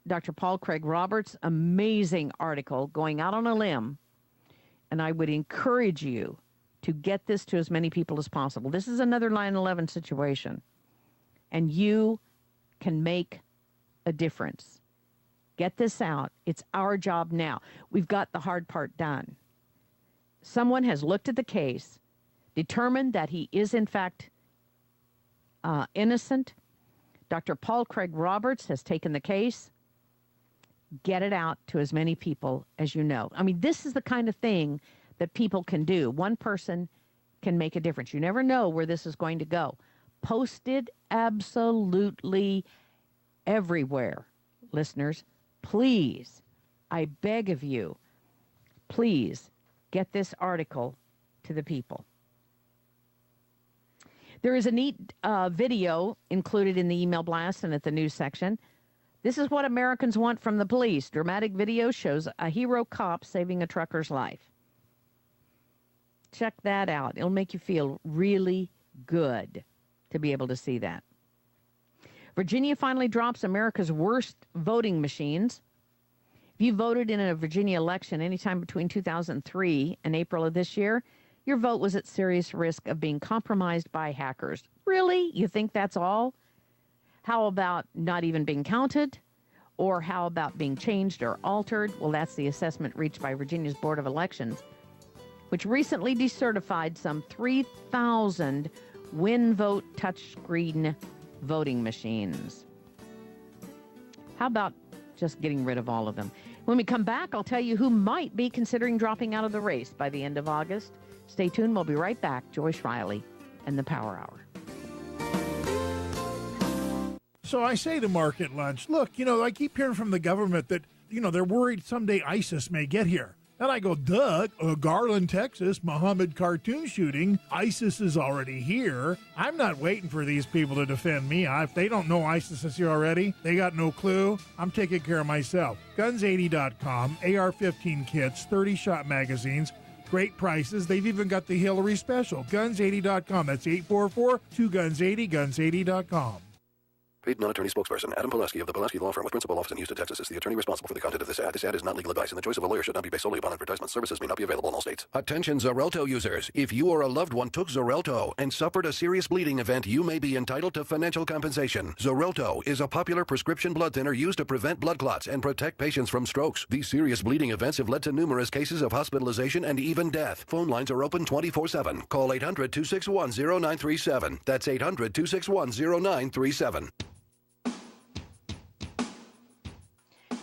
Dr. Paul Craig Roberts, amazing article going out on a limb, and I would encourage you to get this to as many people as possible. This is another 9/11 situation, and you can make a difference. Get this out. It's our job now. We've got the hard part done. Someone has looked at the case, determined that he is, in fact, innocent. Dr. Paul Craig Roberts has taken the case. Get it out to as many people as you know. I mean, this is the kind of thing that people can do. One person can make a difference. You never know where this is going to go. Post it absolutely everywhere. Listeners, please, I beg of you, please get this article to the people. There is a neat video included in the email blast and at the news section. This is what Americans want from the police. Dramatic video shows a hero cop saving a trucker's life. Check that out. It'll make you feel really good to be able to see that. Virginia finally drops America's worst voting machines. If you voted in a Virginia election anytime between 2003 and April of this year, your vote was at serious risk of being compromised by hackers. Really? You think that's all? How about not even being counted? Or how about being changed or altered? Well, that's the assessment reached by Virginia's Board of Elections, which recently decertified some 3,000 WinVote touchscreen voting machines. How about just getting rid of all of them? When we come back, I'll tell you who might be considering dropping out of the race by the end of August. Stay tuned. We'll be right back. Joyce Riley and the Power Hour. So I say to Mark at lunch, look, I keep hearing from the government that, they're worried someday ISIS may get here. And I go, duh, Garland, Texas, Muhammad cartoon shooting. ISIS is already here. I'm not waiting for these people to defend me. If they don't know ISIS is here already, they got no clue. I'm taking care of myself. Guns80.com, AR-15 kits, 30-shot magazines, great prices. They've even got the Hillary special. Guns80.com. That's 844-2-GUNS80, Guns80.com. Paid non-attorney spokesperson Adam Pulaski of the Pulaski Law Firm with principal office in Houston, Texas is the attorney responsible for the content of this ad. This ad is not legal advice, and the choice of a lawyer should not be based solely upon advertisement. Services may not be available in all states. Attention Xarelto users. If you or a loved one took Xarelto and suffered a serious bleeding event, you may be entitled to financial compensation. Xarelto is a popular prescription blood thinner used to prevent blood clots and protect patients from strokes. These serious bleeding events have led to numerous cases of hospitalization and even death. Phone lines are open 24/7. Call 800-261-0937. That's 800-261-0937.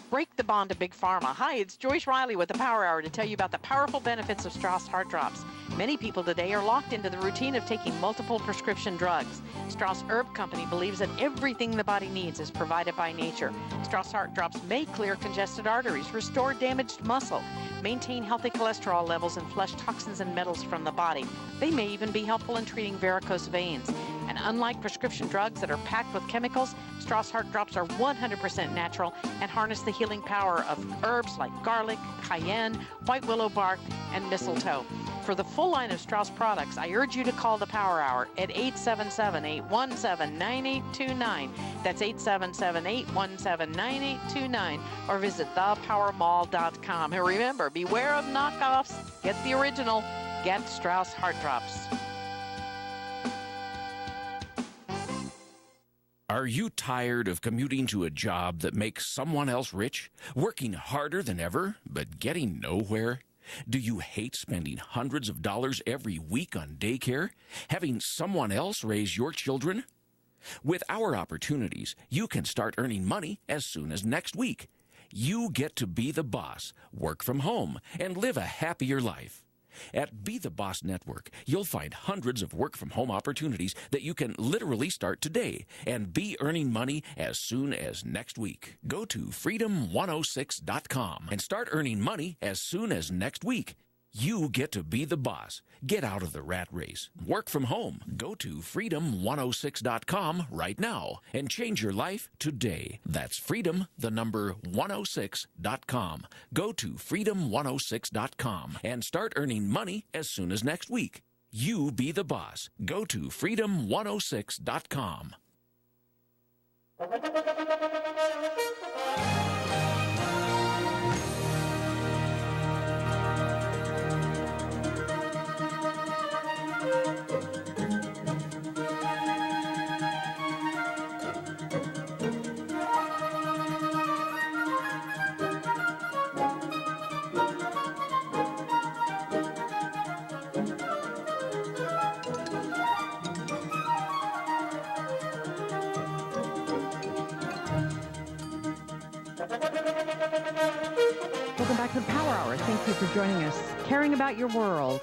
Break the bond to Big Pharma. Hi, it's Joyce Riley with the Power Hour to tell you about the powerful benefits of Strauss Heart Drops. Many people today are locked into the routine of taking multiple prescription drugs. Strauss Herb Company believes that everything the body needs is provided by nature. Strauss Heart Drops may clear congested arteries, restore damaged muscle, maintain healthy cholesterol levels, and flush toxins and metals from the body. They may even be helpful in treating varicose veins. And unlike prescription drugs that are packed with chemicals, Strauss Heart Drops are 100% natural and harness the healing power of herbs like garlic, cayenne, white willow bark, and mistletoe. For the full line of Strauss products, I urge you to call the Power Hour at 877-817-9829. That's 877-817-9829, or visit thepowermall.com. And remember, beware of knockoffs. Get the original. Get Strauss Heart Drops. Are you tired of commuting to a job that makes someone else rich? Working harder than ever, but getting nowhere? Do you hate spending hundreds of dollars every week on daycare? Having someone else raise your children? With our opportunities, you can start earning money as soon as next week. You get to be the boss, work from home, and live a happier life. At Be the Boss Network, you'll find hundreds of work-from-home opportunities that you can literally start today and be earning money as soon as next week. Go to freedom106.com and start earning money as soon as next week. You get to be the boss. Get out of the rat race. Work from home. Go to freedom106.com right now and change your life today. That's freedom, the number 106.com. Go to freedom106.com and start earning money as soon as next week. You be the boss. Go to freedom106.com. back to the Power Hour. Thank you for joining us. Caring about your world.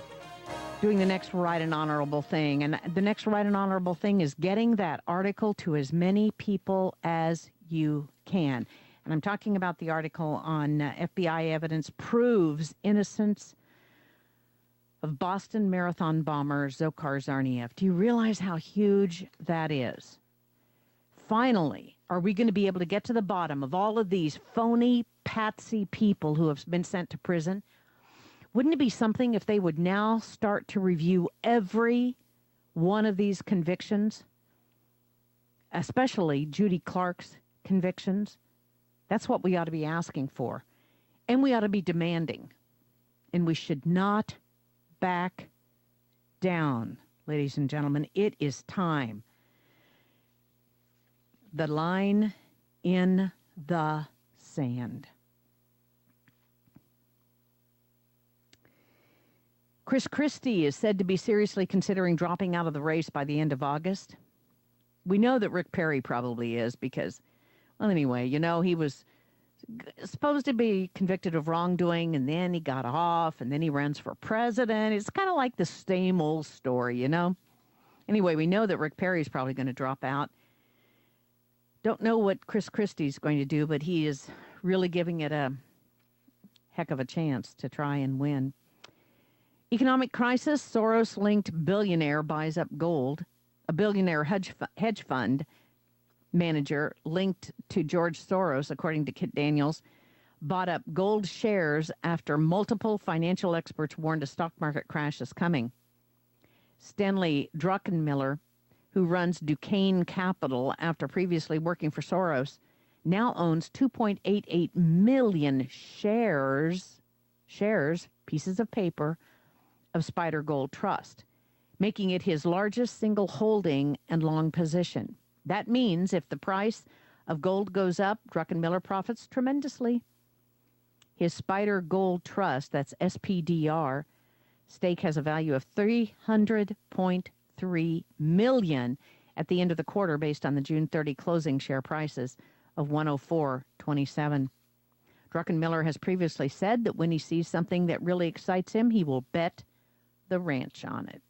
Doing the next right and honorable thing. And the next right and honorable thing is getting that article to as many people as you can. And I'm talking about the article on FBI evidence proves innocence of Boston Marathon bomber Dzhokhar Tsarnaev. Do you realize how huge that is? Finally, are we going to be able to get to the bottom of all of these phony, patsy people who have been sent to prison? Wouldn't it be something if they would now start to review every one of these convictions, especially Judy Clark's convictions? That's what we ought to be asking for. And we ought to be demanding. And we should not back down, ladies and gentlemen. It is time. The line in the sand. Chris Christie is said to be seriously considering dropping out of the race by the end of August. We know that Rick Perry probably is because, well, anyway, you know, he was supposed to be convicted of wrongdoing, and then he got off, and then he runs for president. It's kind of like the same old story, you know? Anyway, we know that Rick Perry's probably going to drop out. Don't know what Chris Christie's going to do, but he is really giving it a heck of a chance to try and win. Economic crisis, Soros-linked billionaire buys up gold. A billionaire hedge fund manager linked to George Soros, according to Kit Daniels, bought up gold shares after multiple financial experts warned a stock market crash is coming. Stanley Druckenmiller, who runs Duquesne Capital after previously working for Soros, now owns 2.88 million shares, pieces of paper, of Spider Gold Trust, making it his largest single holding and long position. That means if the price of gold goes up, Druckenmiller profits tremendously. His Spider Gold Trust, that's SPDR, stake has a value of $300.3 million at the end of the quarter based on the June 30 closing share prices of $104.27. Druckenmiller has previously said that when he sees something that really excites him, he will bet the ranch on it.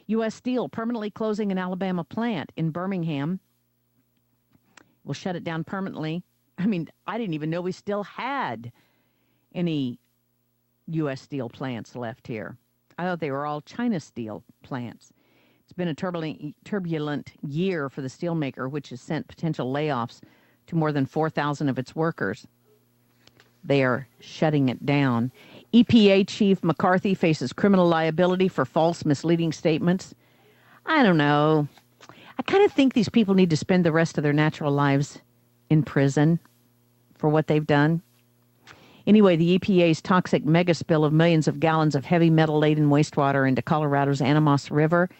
U.S. Steel permanently closing an Alabama plant in Birmingham. Will shut it down permanently. I mean, I didn't even know we still had any U.S. Steel plants left here. I thought they were all China Steel plants. It's been a turbulent year for the steelmaker, which has sent potential layoffs to more than 4,000 of its workers. They are shutting it down. EPA Chief McCarthy faces criminal liability for false, misleading statements. I don't know. I kind of think these people need to spend the rest of their natural lives in prison for what they've done. Anyway, the EPA's toxic mega spill of millions of gallons of heavy metal-laden wastewater into Colorado's Animas River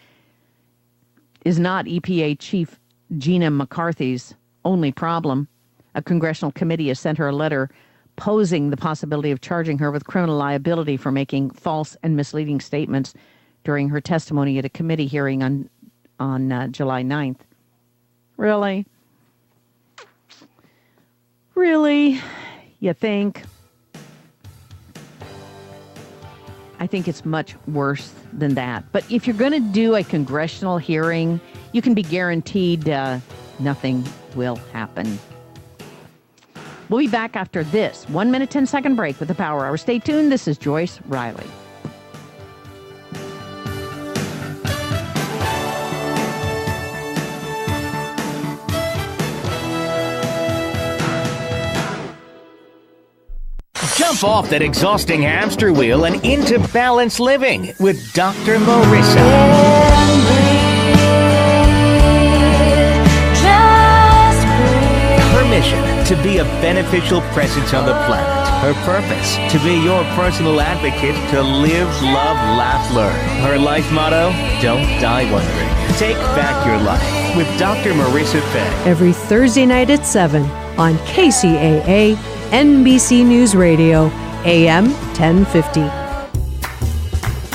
is not EPA Chief Gina McCarthy's only problem. A congressional committee has sent her a letter posing the possibility of charging her with criminal liability for making false and misleading statements during her testimony at a committee hearing on July 9th. Really? Really? You think? I think it's much worse than that. But if you're going to do a congressional hearing, you can be guaranteed nothing will happen. We'll be back after this 1 minute, 10-second break with the Power Hour. Stay tuned. This is Joyce Riley. Jump off that exhausting hamster wheel and into balanced living with Dr. Marissa. Her mission, to be a beneficial presence on the planet. Her purpose, to be your personal advocate to live, love, laugh, learn. Her life motto, don't die wondering. Take back your life with Dr. Marissa Fay. Every Thursday night at 7 on Kcaa, NBC News Radio, AM 1050.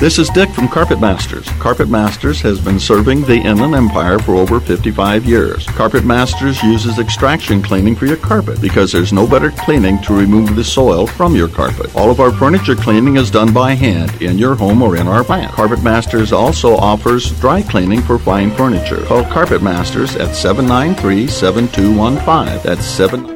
This is Dick from Carpet Masters. Carpet Masters has been serving the Inland Empire for over 55 years. Carpet Masters uses extraction cleaning for your carpet because there's no better cleaning to remove the soil from your carpet. All of our furniture cleaning is done by hand in your home or in our plant. Carpet Masters also offers dry cleaning for fine furniture. Call Carpet Masters at 793-7215. That's 7.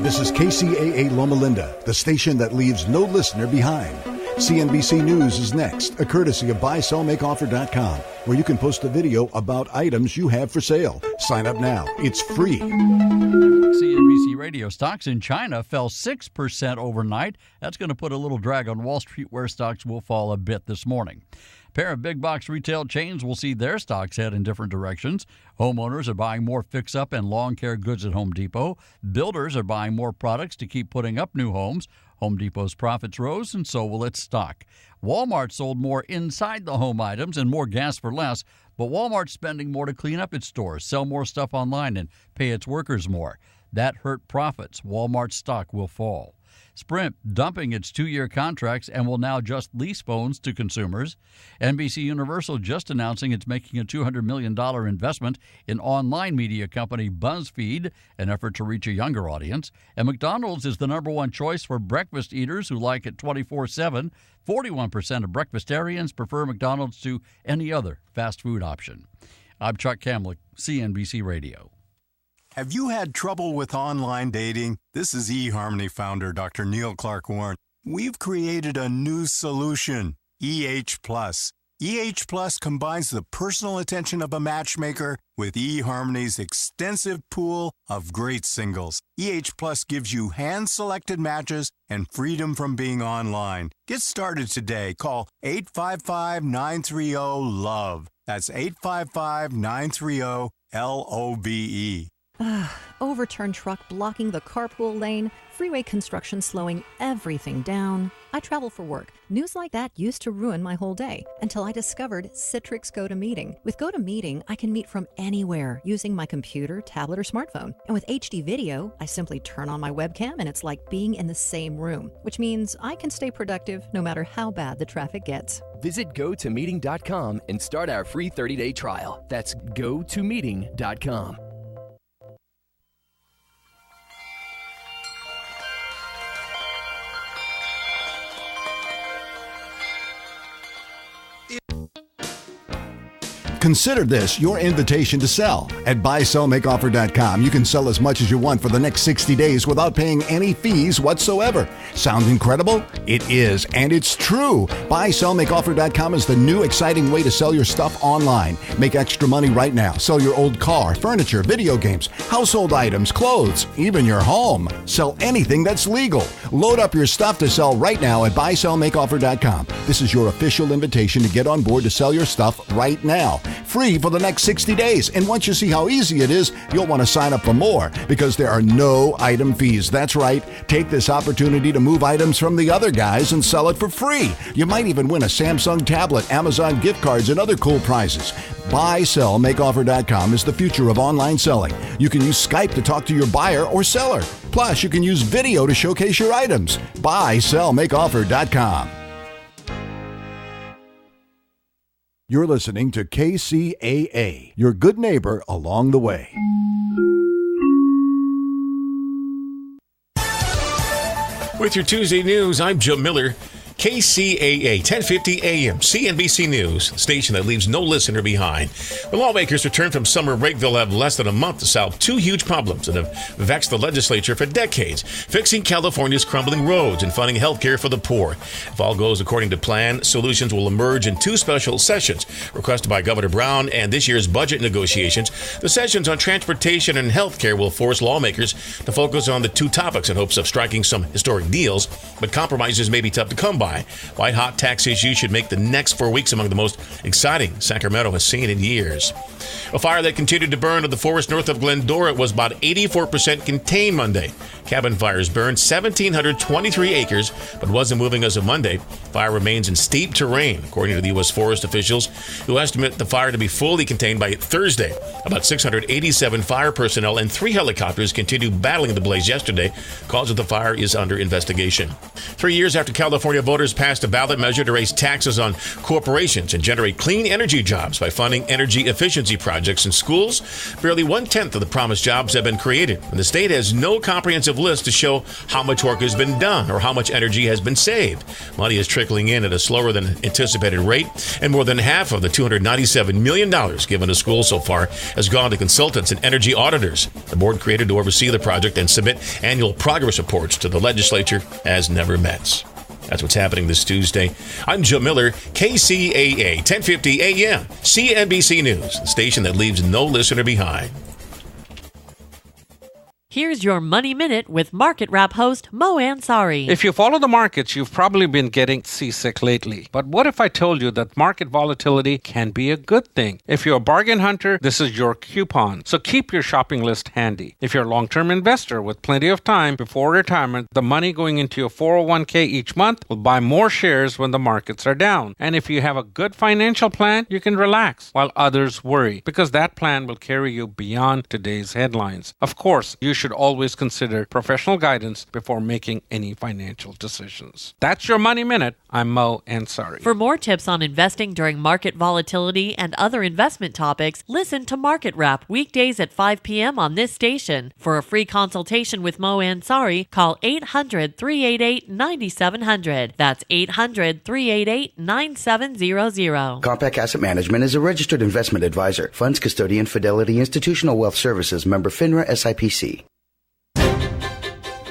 This is KCAA Loma Linda, the station that leaves no listener behind. CNBC News is next, a courtesy of buysellmakeoffer.com, where you can post a video about items you have for sale. Sign up now. It's free. CNBC Radio stocks in China fell 6% overnight. That's going to put a little drag on Wall Street, where stocks will fall a bit this morning. A pair of big box retail chains will see their stocks head in different directions. Homeowners are buying more fix-up and lawn care goods at Home Depot. Builders are buying more products to keep putting up new homes. Home Depot's profits rose, and so will its stock. Walmart sold more inside-the-home items and more gas for less, but Walmart's spending more to clean up its stores, sell more stuff online, and pay its workers more. That hurt profits. Walmart's stock will fall. Sprint dumping its 2-year contracts and will now just lease phones to consumers. NBC Universal just announcing it's making a $200 million investment in online media company BuzzFeed, an effort to reach a younger audience. And McDonald's is the number one choice for breakfast eaters who like it 24/7. 41% of breakfastarians prefer McDonald's to any other fast food option. I'm Chuck Kamlick, CNBC Radio. Have you had trouble with online dating? This is eHarmony founder Dr. Neil Clark Warren. We've created a new solution, EH Plus. EH Plus combines the personal attention of a matchmaker with eHarmony's extensive pool of great singles. EH Plus gives you hand-selected matches and freedom from being online. Get started today. Call 855-930-LOVE. That's 855-930-LOVE. Overturned truck blocking the carpool lane, freeway construction slowing everything down. I travel for work. News like that used to ruin my whole day until I discovered Citrix GoToMeeting. With GoToMeeting, I can meet from anywhere using my computer, tablet, or smartphone. And with HD video, I simply turn on my webcam and it's like being in the same room, which means I can stay productive no matter how bad the traffic gets. Visit GoToMeeting.com and start our free 30-day trial. That's GoToMeeting.com. Consider this your invitation to sell. At buysellmakeoffer.com, you can sell as much as you want for the next 60 days without paying any fees whatsoever. Sound incredible? It is, and it's true. Buysellmakeoffer.com is the new exciting way to sell your stuff online. Make extra money right now. Sell your old car, furniture, video games, household items, clothes, even your home. Sell anything that's legal. Load up your stuff to sell right now at buysellmakeoffer.com. This is your official invitation to get on board to sell your stuff right now. Free for the next 60 days. And once you see how easy it is, you'll want to sign up for more because there are no item fees. That's right. Take this opportunity to move items from the other guys and sell it for free. You might even win a Samsung tablet, Amazon gift cards, and other cool prizes. BuySellMakeOffer.com is the future of online selling. You can use Skype to talk to your buyer or seller. Plus, you can use video to showcase your items. BuySellMakeOffer.com. You're listening to KCAA, your good neighbor along the way. With your Tuesday news, I'm Joe Miller. KCAA 1050 AM, CNBC News, the station that leaves no listener behind. When lawmakers return from summer break, they'll have less than a month to solve two huge problems that have vexed the legislature for decades: fixing California's crumbling roads and funding health care for the poor. If all goes according to plan, solutions will emerge in two special sessions requested by Governor Brown and this year's budget negotiations. The sessions on transportation and health care will force lawmakers to focus on the two topics in hopes of striking some historic deals, but compromises may be tough to come by. White-hot tax issues should make the next 4 weeks among the most exciting Sacramento has seen in years. A fire that continued to burn in the forest north of Glendora was about 84% contained Monday. Cabin fires burned 1,723 acres, but wasn't moving as of Monday. Fire remains in steep terrain, according to the U.S. forest officials, who estimate the fire to be fully contained by Thursday. About 687 fire personnel and 3 helicopters continued battling the blaze yesterday. Cause of the fire is under investigation. 3 years after California voters passed a ballot measure to raise taxes on corporations and generate clean energy jobs by funding energy efficiency projects in schools, barely 1/10 of the promised jobs have been created, and the state has no comprehensive list to show how much work has been done or how much energy has been saved. Money is trickling in at a slower than anticipated rate, and more than half of the $297 million given to schools so far has gone to consultants and energy auditors. The board created to oversee the project and submit annual progress reports to the legislature has never met. That's what's happening this Tuesday. I'm Joe Miller, KCAA, 1050 AM, CNBC News, the station that leaves no listener behind. Here's your Money Minute with Market Wrap host Mo Ansari. If you follow the markets, you've probably been getting seasick lately. But what if I told you that market volatility can be a good thing? If you're a bargain hunter, this is your coupon. So keep your shopping list handy. If you're a long-term investor with plenty of time before retirement, the money going into your 401k each month will buy more shares when the markets are down. And if you have a good financial plan, you can relax while others worry, because that plan will carry you beyond today's headlines. Of course, you should always consider professional guidance before making any financial decisions. That's your Money Minute. I'm Mo Ansari. For more tips on investing during market volatility and other investment topics, listen to Market Wrap weekdays at 5 p.m. on this station. For a free consultation with Mo Ansari, call 800-388-9700. That's 800-388-9700. Compact Asset Management is a registered investment advisor. Funds custodian, Fidelity Institutional Wealth Services, member FINRA SIPC.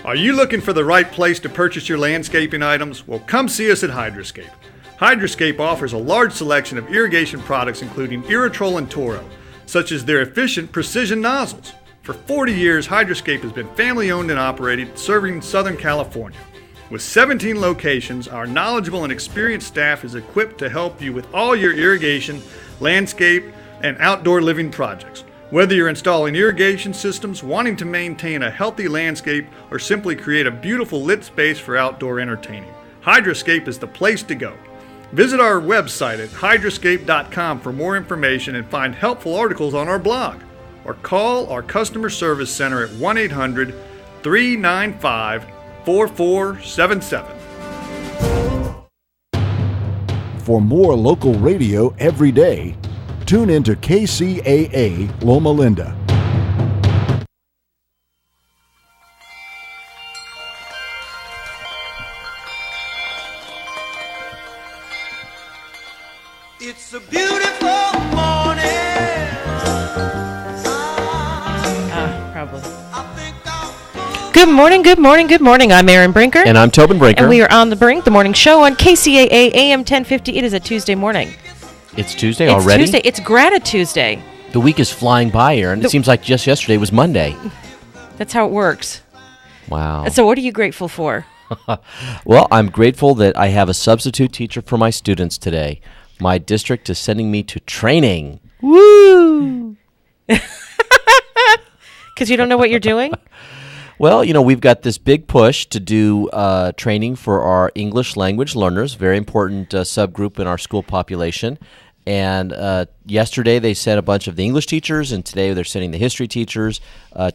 Are you looking for the right place to purchase your landscaping items? Well, come see us at Hydroscape. Hydroscape offers a large selection of irrigation products including Irritrol and Toro, such as their efficient precision nozzles. For 40 years, Hydroscape has been family owned and operated, serving Southern California. With 17 locations, our knowledgeable and experienced staff is equipped to help you with all your irrigation, landscape, and outdoor living projects. Whether you're installing irrigation systems, wanting to maintain a healthy landscape, or simply create a beautiful lit space for outdoor entertaining, Hydroscape is the place to go. Visit our website at hydroscape.com for more information and find helpful articles on our blog, or call our customer service center at 1-800-395-4477. For more local radio every day, tune into KCAA Loma Linda. It's a beautiful morning. Probably. Good morning, good morning, good morning. I'm Erin Brinker. And I'm Tobin Brinker. And we are on the Brink, the morning show on KCAA AM 1050. It is a Tuesday morning. It's Tuesday already? It's Tuesday. It's Grata Tuesday. The week is flying by, Erin. It seems like just yesterday was Monday. That's how it works. Wow. So what are you grateful for? Well, I'm grateful that I have a substitute teacher for my students today. My district is sending me to training. Woo! Because you don't know what you're doing? Well, you know, we've got this big push to do training for our English language learners, very important subgroup in our school population. And yesterday they sent a bunch of the English teachers, and today they're sending the history teachers.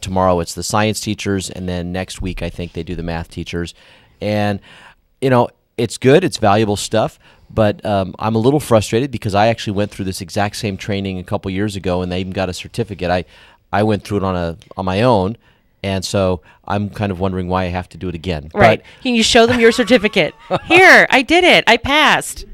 Tomorrow it's the science teachers, and then next week I think they do the math teachers. And, you know, it's good, it's valuable stuff, but I'm a little frustrated because I actually went through this exact same training a couple years ago, and they even got a certificate. I went through it on my own. And so I'm kind of wondering why I have to do it again. Right. Can you show them your certificate? Here, I did it. I passed.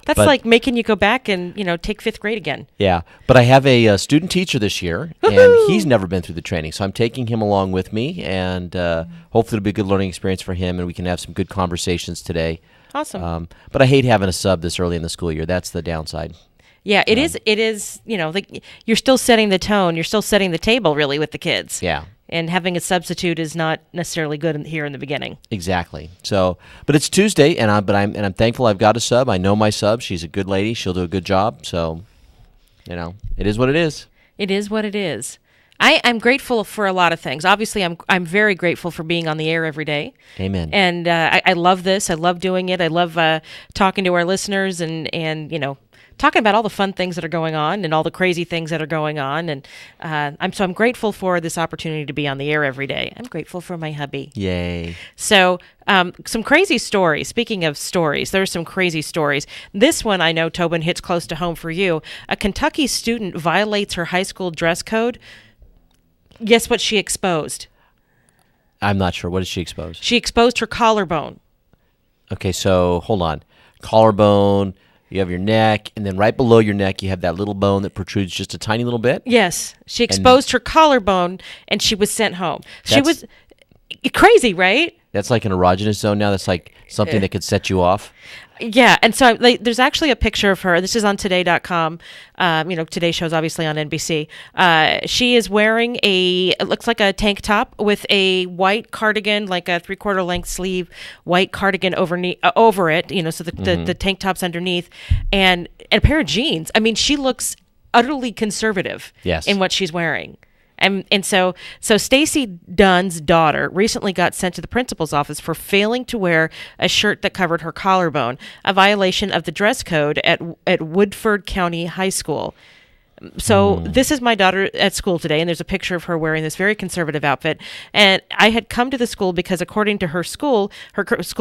That's like making you go back and, take 5th grade again. Yeah. But I have a student teacher this year, and he's never been through the training. So I'm taking him along with me, and hopefully it'll be a good learning experience for him, and we can have some good conversations today. Awesome. But I hate having a sub this early in the school year. That's the downside. Yeah, it is. It is, you're still setting the tone. You're still setting the table, really, with the kids. Yeah. And having a substitute is not necessarily good here in the beginning. Exactly. So, but it's Tuesday, and I'm thankful I've got a sub. I know my sub. She's a good lady. She'll do a good job. So, it is what it is. It is what it is. I'm grateful for a lot of things. Obviously, I'm very grateful for being on the air every day. Amen. And I love this. I love doing it. I love talking to our listeners and talking about all the fun things that are going on and all the crazy things that are going on. And I'm grateful for this opportunity to be on the air every day. I'm grateful for my hubby. Yay. So some crazy stories. Speaking of stories, there's some crazy stories. This one I know, Tobin, hits close to home for you. A Kentucky student violates her high school dress code. Guess what she exposed? I'm not sure. What did she expose? She exposed her collarbone. Okay, so hold on. Collarbone, you have your neck, and then right below your neck you have that little bone that protrudes just a tiny little bit? Yes. She exposed her collarbone, and she was sent home. She was crazy, right? That's like an erogenous zone now? That's like something that could set you off? Yeah, and so there's actually a picture of her. This is on today.com. Today show's obviously on NBC. She is wearing it looks like a tank top with a white cardigan, like a 3/4 length sleeve, white cardigan over it, so the tank top's underneath, and a pair of jeans. I mean, she looks utterly conservative in what she's wearing. And so Stacy Dunn's daughter recently got sent to the principal's office for failing to wear a shirt that covered her collarbone, a violation of the dress code at Woodford County High School. So this is my daughter at school today, and there's a picture of her wearing this very conservative outfit. And I had come to the school because, according to her school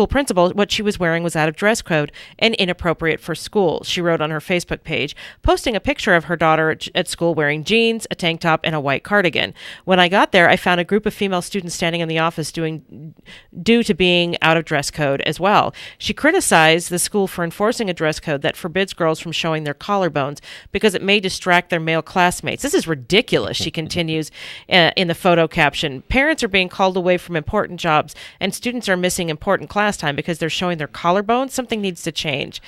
principal, what she was wearing was out of dress code and inappropriate for school. She wrote on her Facebook page, posting a picture of her daughter at school wearing jeans, a tank top, and a white cardigan. When I got there, I found a group of female students standing in the office due to being out of dress code as well. She criticized the school for enforcing a dress code that forbids girls from showing their collarbones because it may distract their male classmates. This is ridiculous, she continues in the photo caption. Parents are being called away from important jobs, and students are missing important class time because they're showing their collarbones. Something needs to change.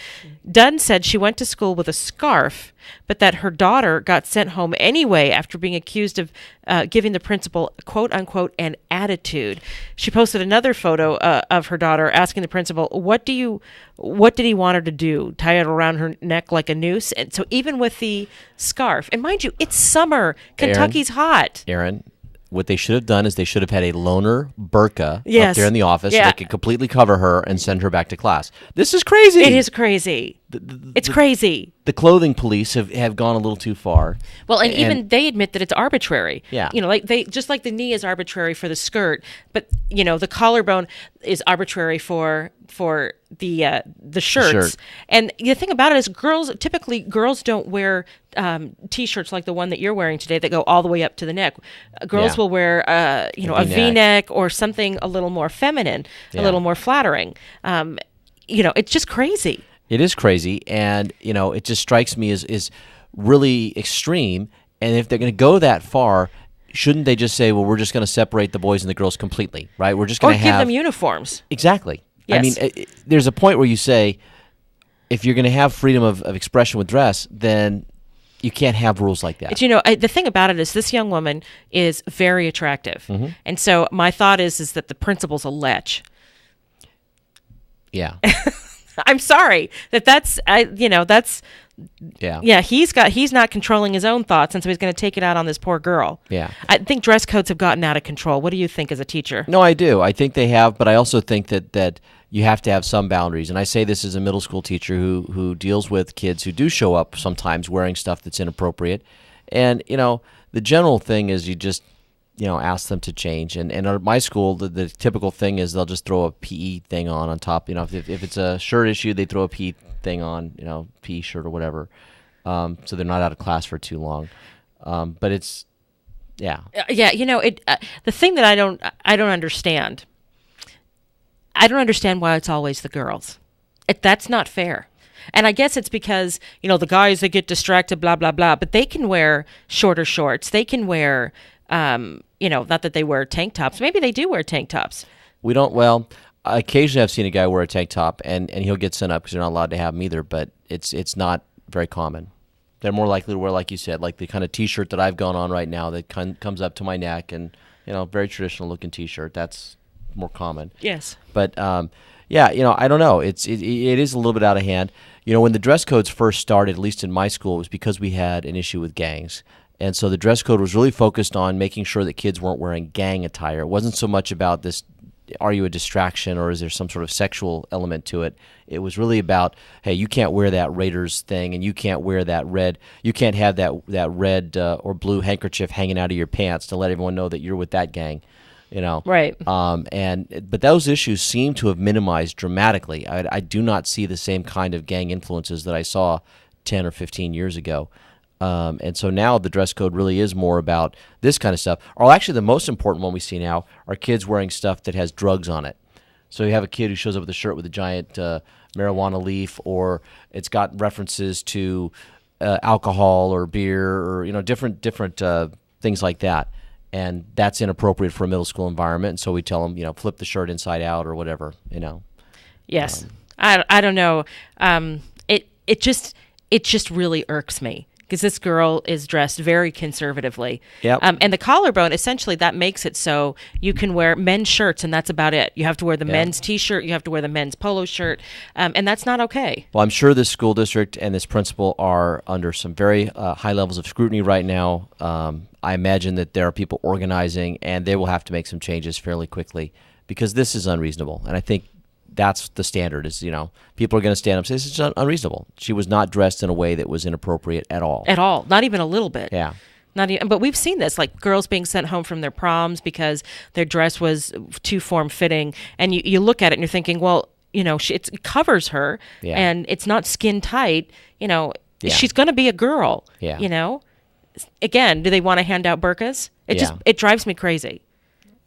Dunn said she went to school with a scarf, but that her daughter got sent home anyway after being accused of giving the principal, quote unquote, an attitude. She posted another photo of her daughter asking the principal, what did he want her to do? Tie it around her neck like a noose? And so even with the scarf, and mind you, it's summer. Kentucky's hot. Aaron, what they should have done is they should have had a loner burqa up there in the office so they could completely cover her and send her back to class. This is crazy. It is crazy. It's crazy. The clothing police have gone a little too far. Well, and even they admit that it's arbitrary. Yeah. Like just like the knee is arbitrary for the skirt, but the collarbone is arbitrary for the shirts. And the thing about it is typically girls don't wear T-shirts like the one that you're wearing today that go all the way up to the neck. Girls will wear a V-neck or something a little more feminine, a little more flattering. It's just crazy. It is crazy, and it just strikes me as really extreme. And if they're going to go that far, shouldn't they just say, well, we're just going to separate the boys and the girls completely, right? We're just going to give them uniforms. Exactly. Yes. I mean, there's a point where you say, if you're going to have freedom of expression with dress, then you can't have rules like that. But, the thing about it is this young woman is very attractive. Mm-hmm. And so my thought is that the principal's a lech. Yeah. I'm sorry that's Yeah. He's not controlling his own thoughts, and so he's going to take it out on this poor girl. Yeah. I think dress codes have gotten out of control. What do you think as a teacher? No, I do. I think they have, but I also think that you have to have some boundaries. And I say this as a middle school teacher who deals with kids who do show up sometimes wearing stuff that's inappropriate. And, the general thing is you just ask them to change. And at my school, the typical thing is they'll just throw a PE thing on top. If it's a shirt issue, they throw a PE thing on, PE shirt or whatever. So they're not out of class for too long. But it's, yeah. The thing that I don't understand. I don't understand why it's always the girls. That's not fair. And I guess it's because, the guys, they get distracted, blah, blah, blah. But they can wear shorter shorts. They can wear, not that they wear tank tops. Maybe they do wear tank tops. Occasionally I've seen a guy wear a tank top, and he'll get sent up because they're not allowed to have them either, but it's not very common. They're more likely to wear, like you said, like the kind of T-shirt that I've gone on right now that comes up to my neck, and, very traditional looking T-shirt. That's more common. Yes. But, I don't know. It is a little bit out of hand. When the dress codes first started, at least in my school, it was because we had an issue with gangs. And so the dress code was really focused on making sure that kids weren't wearing gang attire. It wasn't so much about this, are you a distraction or is there some sort of sexual element to it? It was really about, hey, you can't wear that Raiders thing, and you can't wear that red, you can't have that red or blue handkerchief hanging out of your pants to let everyone know that you're with that gang, you know. Right. But those issues seem to have minimized dramatically. I do not see the same kind of gang influences that I saw 10 or 15 years ago. And so now the dress code really is more about this kind of stuff. Or actually the most important one we see now are kids wearing stuff that has drugs on it. So you have a kid who shows up with a shirt with a giant marijuana leaf, or it's got references to alcohol or beer or, you know, different things like that. And that's inappropriate for a middle school environment. And so we tell them, you know, flip the shirt inside out or whatever, you know. Yes. I don't know. It just really irks me, because this girl is dressed very conservatively. Yep. And the collarbone, essentially, that makes it so you can wear men's shirts, and that's about it. You have to wear the men's T-shirt, you have to wear the men's polo shirt, and that's not okay. Well, I'm sure this school district and this principal are under some very high levels of scrutiny right now. I imagine that there are people organizing, and they will have to make some changes fairly quickly, because this is unreasonable. And I think that's the standard, is, you know, people are going to stand up and say, this is unreasonable. She was not dressed in a way that was inappropriate at all. At all. Not even a little bit. Yeah. Not even, but we've seen this, like girls being sent home from their proms because their dress was too form-fitting. And you look at it and you're thinking, well, you know, it covers her, and it's not skin tight. You know, she's going to be a girl. Yeah. You know? Again, do they want to hand out burqas? It drives me crazy.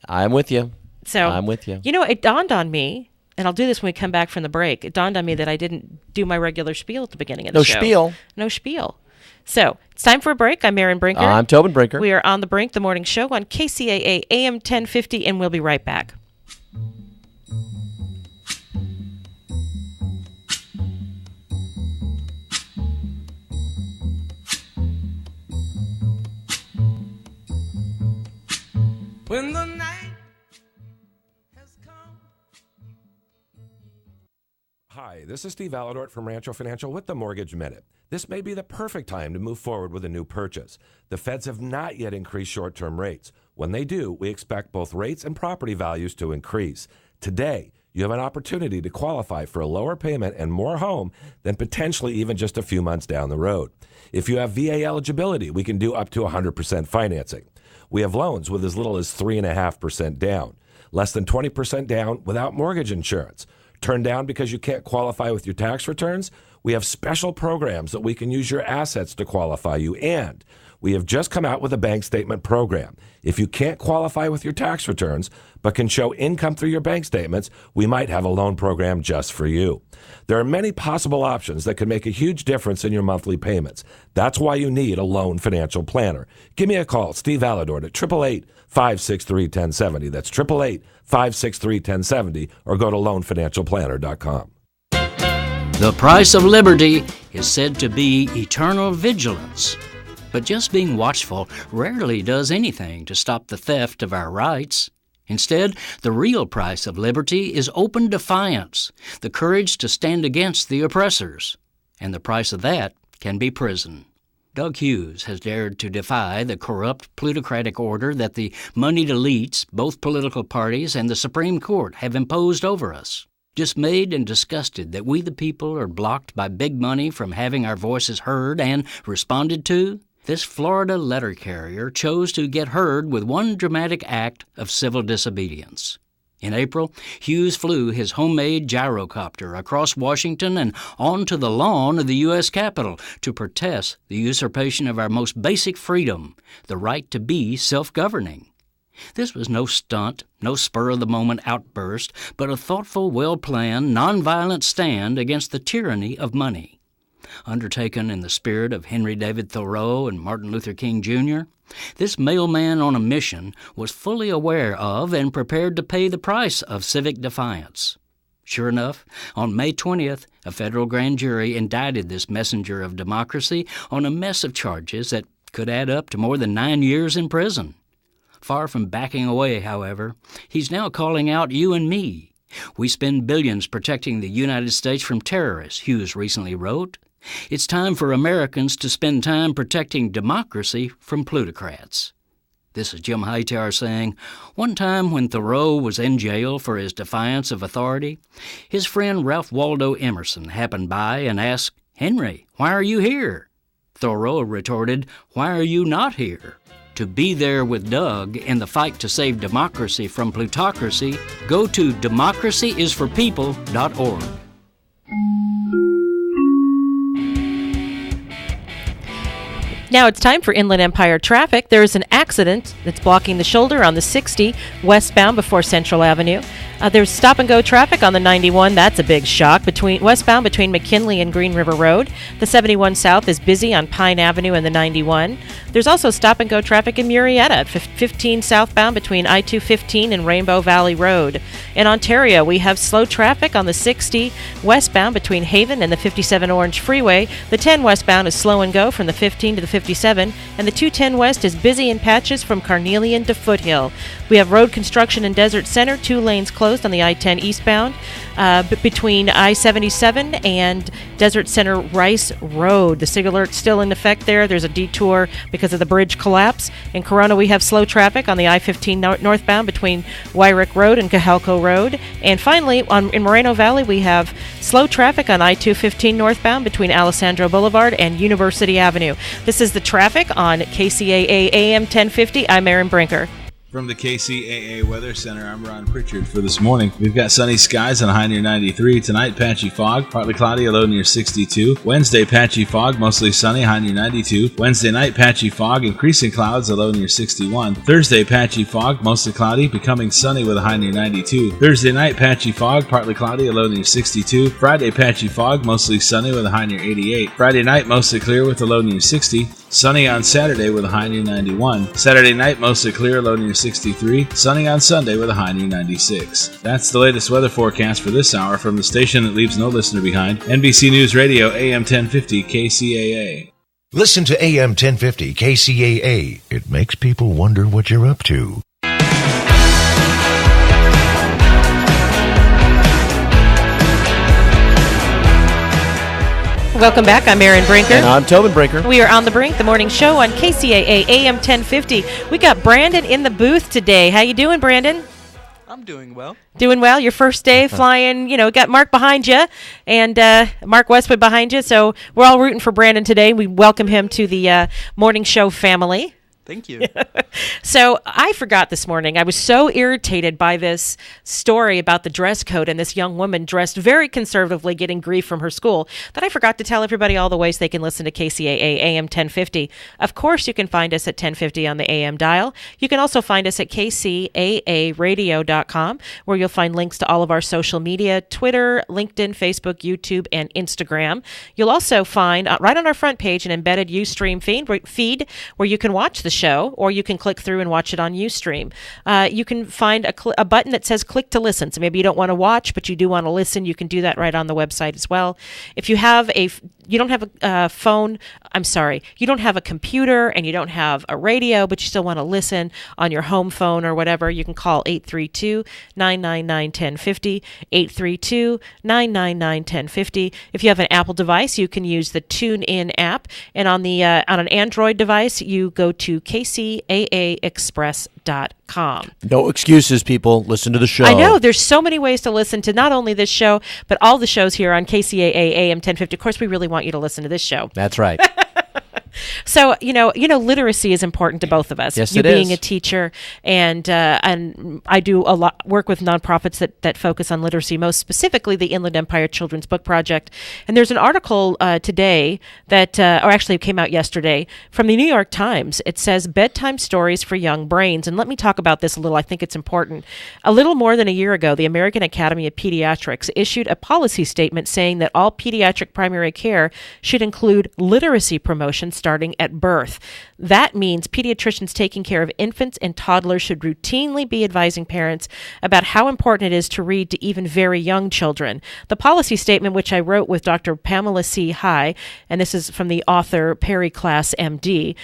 I'm with you. So I'm with you. You know, it dawned on me, and I'll do this when we come back from the break. It dawned on me that I didn't do my regular spiel at the beginning of the show. No spiel. So it's time for a break. I'm Erin Brinker. I'm Tobin Brinker. We are on The Brink, the morning show on KCAA AM 1050, and we'll be right back. When the night Hi, this is Steve Aladort from Rancho Financial with the Mortgage Minute. This may be the perfect time to move forward with a new purchase. The feds have not yet increased short-term rates. When they do, we expect both rates and property values to increase. Today, you have an opportunity to qualify for a lower payment and more home than potentially even just a few months down the road. If you have VA eligibility, we can do up to 100% financing. We have loans with as little as 3.5% down, less than 20% down without mortgage insurance. Turned down because you can't qualify with your tax returns? We have special programs that we can use your assets to qualify you, and we have just come out with a bank statement program. If you can't qualify with your tax returns but can show income through your bank statements, we might have a loan program just for you. There are many possible options that can make a huge difference in your monthly payments. That's why you need a loan financial planner. Give me a call, Steve Aladort, at 888-563-1070. That's 888-563-1070, or go to loanfinancialplanner.com. The price of liberty is said to be eternal vigilance. But just being watchful rarely does anything to stop the theft of our rights. Instead, the real price of liberty is open defiance, the courage to stand against the oppressors. And the price of that can be prison. Doug Hughes has dared to defy the corrupt plutocratic order that the moneyed elites, both political parties and the Supreme Court, have imposed over us. Dismayed and disgusted that we the people are blocked by big money from having our voices heard and responded to, this Florida letter carrier chose to get heard with one dramatic act of civil disobedience. In April, Hughes flew his homemade gyrocopter across Washington and onto the lawn of the U.S. Capitol to protest the usurpation of our most basic freedom, the right to be self-governing. This was no stunt, no spur-of-the-moment outburst, but a thoughtful, well-planned, nonviolent stand against the tyranny of money. Undertaken in the spirit of Henry David Thoreau and Martin Luther King, Jr., this mailman on a mission was fully aware of and prepared to pay the price of civic defiance. Sure enough, on May 20th, a federal grand jury indicted this messenger of democracy on a mess of charges that could add up to more than 9 years in prison. Far from backing away, however, he's now calling out you and me. We spend billions protecting the United States from terrorists, Hughes recently wrote. It's time for Americans to spend time protecting democracy from plutocrats. This is Jim Hightower saying, one time when Thoreau was in jail for his defiance of authority, his friend Ralph Waldo Emerson happened by and asked, "Henry, why are you here?" Thoreau retorted, "Why are you not here?" To be there with Doug in the fight to save democracy from plutocracy, go to democracyisforpeople.org. Now it's time for Inland Empire traffic. There is an accident that's blocking the shoulder on the 60 westbound before Central Avenue. There's stop-and-go traffic on the 91. That's a big shock. Westbound between McKinley and Green River Road. The 71 South is busy on Pine Avenue and the 91. There's also stop-and-go traffic in Murrieta, 15 southbound between I-215 and Rainbow Valley Road. In Ontario, we have slow traffic on the 60 westbound between Haven and the 57 Orange Freeway. The 10 westbound is slow and go from the 15 to the 57, and the 210 west is busy in patches from Carnelian to Foothill. We have road construction in Desert Center, 2 lanes closed on the I-10 eastbound between I-77 and Desert Center Rice Road. The signal alert's still in effect there. There's a detour because of the bridge collapse. In Corona, we have slow traffic on the I-15 northbound between Wyrick Road and Cahelco Road. And finally, in Moreno Valley, we have slow traffic on I-215 northbound between Alessandro Boulevard and University Avenue. This is the traffic on KCAA AM 1050. I'm Erin Brinker. From the KCAA Weather Center, I'm Ron Pritchard. For this morning, we've got sunny skies on a high near 93. Tonight, patchy fog, partly cloudy, a low near 62. Wednesday, patchy fog, mostly sunny, high near 92. Wednesday night, patchy fog, increasing clouds, a low near 61. Thursday, patchy fog, mostly cloudy, becoming sunny with a high near 92. Thursday night, patchy fog, partly cloudy, a low near 62. Friday, patchy fog, mostly sunny with a high near 88. Friday night, mostly clear with a low near 60. Sunny on Saturday with a high near 91. Saturday night, mostly clear, low near 63. Sunny on Sunday with a high near 96. That's the latest weather forecast for this hour from the station that leaves no listener behind, NBC News Radio, AM 1050 KCAA. Listen to AM 1050 KCAA. It makes people wonder what you're up to. Welcome back. I'm Erin Brinker. And I'm Tobin Brinker. We are on the Brink, the morning show on KCAA AM 1050. We got Brandon in the booth today. How you doing, Brandon? I'm doing well. Doing well. Your first day flying, got Mark behind you and Mark Westwood behind you. So we're all rooting for Brandon today. We welcome him to the morning show family. Thank you. So I forgot this morning. I was so irritated by this story about the dress code and this young woman dressed very conservatively getting grief from her school that I forgot to tell everybody all the ways they can listen to KCAA AM 1050. Of course, you can find us at 1050 on the AM dial. You can also find us at kcaaradio.com, where you'll find links to all of our social media, Twitter, LinkedIn, Facebook, YouTube, and Instagram. You'll also find right on our front page an embedded Ustream feed where you can watch the show, or you can click through and watch it on Ustream. You can find a button that says click to listen. So maybe you don't want to watch, but you do want to listen. You can do that right on the website as well. If you don't have a phone, you don't have a computer and you don't have a radio, but you still want to listen on your home phone or whatever, you can call 832-999-1050, 832-999-1050. If you have an Apple device, you can use the TuneIn app, and on an Android device, you go to kcaaexpress.com. No excuses, people. Listen to the show. I know. There's so many ways to listen to not only this show, but all the shows here on KCAA AM 1050. Of course, we really want you to listen to this show. That's right. So, literacy is important to both of us. Yes, you it being is. a teacher, and I do a lot work with nonprofits that focus on literacy, most specifically the Inland Empire Children's Book Project. And there's an article today that, or actually it came out yesterday, from the New York Times. It says bedtime stories for young brains. And let me talk about this a little. I think it's important. A little more than a year ago, the American Academy of Pediatrics issued a policy statement saying that all pediatric primary care should include literacy promotion nutrition starting at birth. That means pediatricians taking care of infants and toddlers should routinely be advising parents about how important it is to read to even very young children. The policy statement, which I wrote with Dr. Pamela C. High, and this is from the author Perry Class, MD,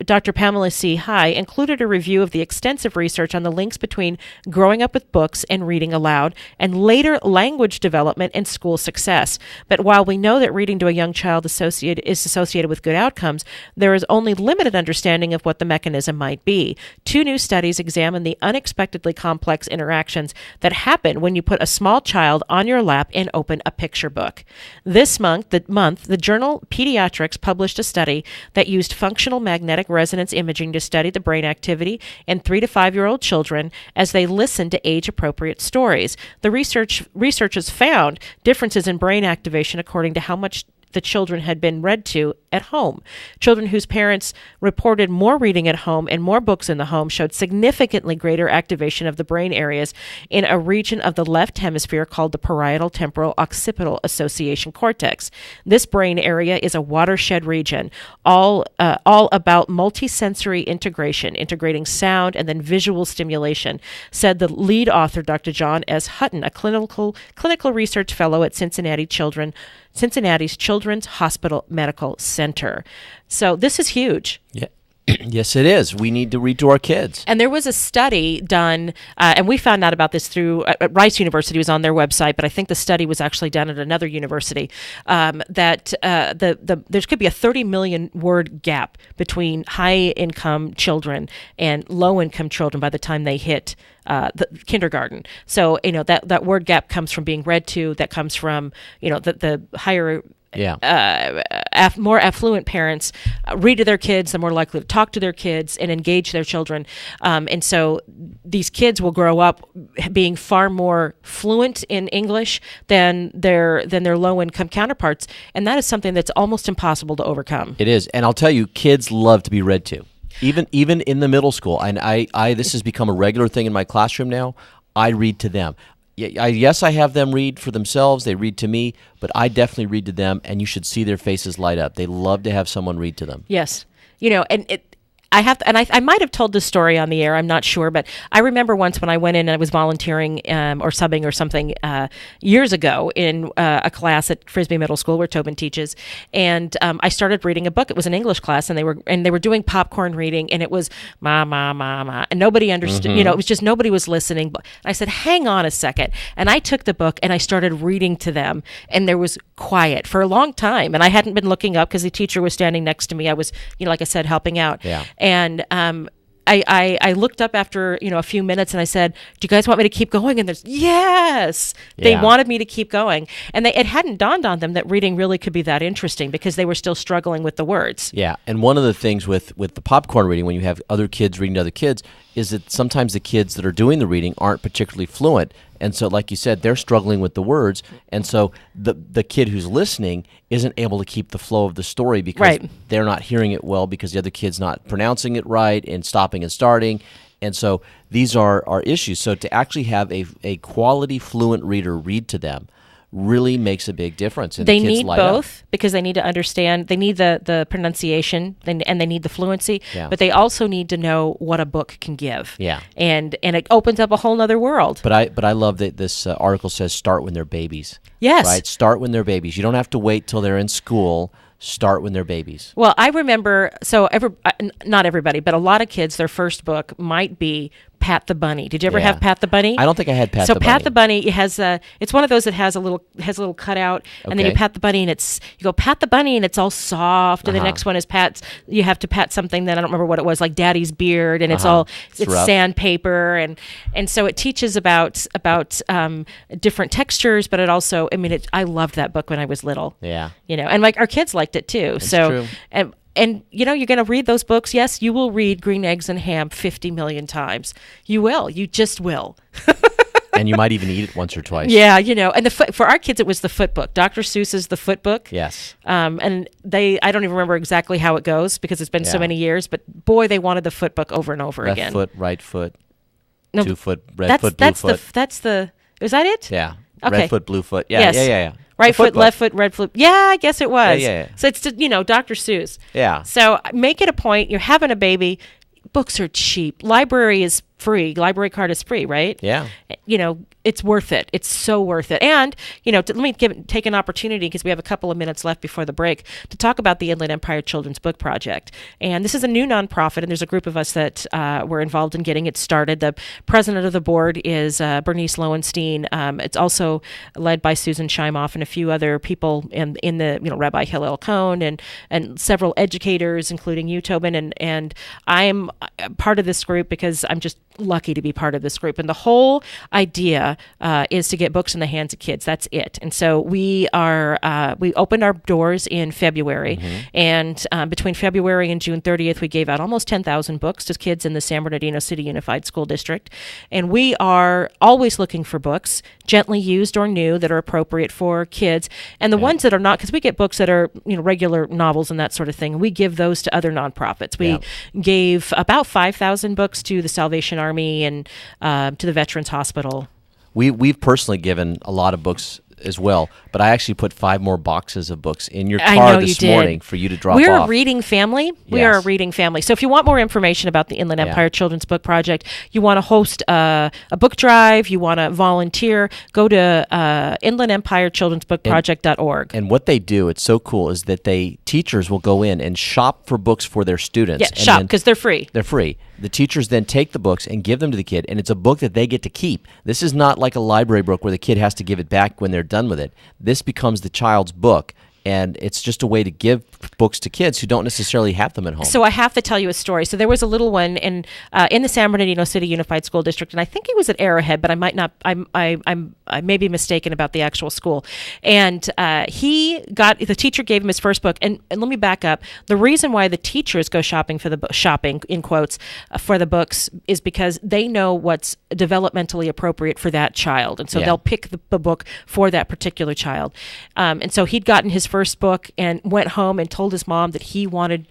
Dr. Pamela C. High included a review of the extensive research on the links between growing up with books and reading aloud and later language development and school success. But while we know that reading to a young child is associated with good outcomes, there is only limited understanding of what the mechanism might be. 2 new studies examine the unexpectedly complex interactions that happen when you put a small child on your lap and open a picture book. This month, the journal Pediatrics published a study that used functional magnetic resonance imaging to study the brain activity in 3 to 5-year-old children as they listened to age-appropriate stories. The researchers found differences in brain activation according to how much the children had been read to at home. Children whose parents reported more reading at home and more books in the home showed significantly greater activation of the brain areas in a region of the left hemisphere called the parietal temporal occipital association cortex. This brain area is a watershed region, all about multisensory integration, integrating sound and then visual stimulation, said the lead author, Dr. John S. Hutton, a clinical research fellow at Cincinnati's Children's Hospital Medical Center. So this is huge. Yeah. Yes, it is. We need to read to our kids. And there was a study done, and we found out about this through Rice University was on their website, but I think the study was actually done at another university, that there could be a 30 million word gap between high-income children and low-income children by the time they hit the kindergarten. So, that word gap comes from being read to, that comes from, the higher... more affluent parents read to their kids, they're more likely to talk to their kids and engage their children. And so these kids will grow up being far more fluent in English than their low-income counterparts. And that is something that's almost impossible to overcome. It is. And I'll tell you, kids love to be read to. Even in the middle school. And this has become a regular thing in my classroom now. I read to them. Yes, I have them read for themselves. They read to me, but I definitely read to them, and you should see their faces light up. They love to have someone read to them. Yes. I might have told this story on the air, I'm not sure, but I remember once when I went in and I was volunteering or subbing or something years ago in a class at Frisbee Middle School where Tobin teaches, and I started reading a book. It was an English class, and they were doing popcorn reading, and it was ma, ma, ma, ma, and nobody understood, Mm-hmm. it was just nobody was listening. And I said, hang on a second, and I took the book and I started reading to them, and there was quiet for a long time, and I hadn't been looking up because the teacher was standing next to me. I was, like I said, helping out. Yeah. And I looked up after a few minutes and I said, "Do you guys want me to keep going?" And there's yes, they wanted me to keep going, and it hadn't dawned on them that reading really could be that interesting because they were still struggling with the words. Yeah, and one of the things with the popcorn reading, when you have other kids reading to other kids, is that sometimes the kids that are doing the reading aren't particularly fluent. And so, like you said, they're struggling with the words. And so the kid who's listening isn't able to keep the flow of the story because they're not hearing it well because the other kid's not pronouncing it right and stopping and starting. And so these are issues. So to actually have a quality fluent reader read to them really makes a big difference. And they the kids need light both up. because they need to understand, they need the pronunciation and they need the fluency, but they also need to know what a book can give. Yeah. And it opens up a whole nother world. But I love that this article says start when they're babies. Yes. Right? Start when they're babies. You don't have to wait till they're in school. Start when they're babies. Well, I remember, not everybody, but a lot of kids, their first book might be Pat the Bunny. Did you ever have Pat the Bunny? I don't think I had Pat the Bunny. So Pat the Bunny, it has it's one of those that has a little cutout, and then you pat the bunny, and you go pat the bunny, and it's all soft. And the next one is you have to pat something that I don't remember what it was, like Daddy's beard, and it's sandpaper, and so it teaches about different textures, but it also, I loved that book when I was little. Yeah. And like our kids liked it too. It's so true. And you're going to read those books. Yes, you will read Green Eggs and Ham 50 million times. You will. You just will. And you might even eat it once or twice. Yeah, and for our kids, it was the Foot Book. Dr. Seuss's The Foot Book. Yes. And I don't even remember exactly how it goes because it's been so many years, but boy, they wanted the Foot Book over and over again. Left foot, right foot, no, 2 foot, red foot, blue foot. Is that it? Yeah. Okay. Red foot, blue foot. Yeah, yes. yeah. Right Foot foot, Book. left foot, red foot. Yeah, I guess it was. Yeah. So it's, Dr. Seuss. Yeah. So make it a point. You're having a baby. Books are cheap. Library is free. Library card is free, right? Yeah. It's worth it. It's so worth it. And, let me take an opportunity, because we have a couple of minutes left before the break, to talk about the Inland Empire Children's Book Project. And this is a new nonprofit, and there's a group of us that were involved in getting it started. The president of the board is Bernice Lowenstein. It's also led by Susan Scheimoff and a few other people in the, Rabbi Hillel Cohn and several educators, including you, Tobin. And I'm part of this group because I'm just lucky to be part of this group. And the whole idea is to get books in the hands of kids. That's it. And so we opened our doors in February, and between February and June 30th, we gave out almost 10,000 books to kids in the San Bernardino City Unified School District. And we are always looking for books, gently used or new, that are appropriate for kids. And the ones that are not, because we get books that are, regular novels and that sort of thing, and we give those to other nonprofits. We gave about 5,000 books to the Salvation Army and to the Veterans Hospital. We've personally given a lot of books as well, but I actually put 5 more boxes of books in your car this morning for you to drop off. We're a reading family. We are a reading family. So if you want more information about the Inland Empire Children's Book Project, you want to host a book drive, you want to volunteer, go to inlandempirechildrensbookproject.org. And what they do, it's so cool, is that teachers will go in and shop for books for their students. Yeah, shop, because they're free. They're free. The teachers then take the books and give them to the kid, and it's a book that they get to keep. This is not like a library book where the kid has to give it back when they're done with it. This becomes the child's book, and it's just a way to give books to kids who don't necessarily have them at home. So I have to tell you a story. So there was a little one in the San Bernardino City Unified School District, and I think he was at Arrowhead, but I might not. I may be mistaken about the actual school. And the teacher gave him his first book. And let me back up. The reason why the teachers go shopping in quotes for the books is because they know what's developmentally appropriate for that child, and so they'll pick the book for that particular child. And so he'd gotten his first book and went home and told his mom that he wanted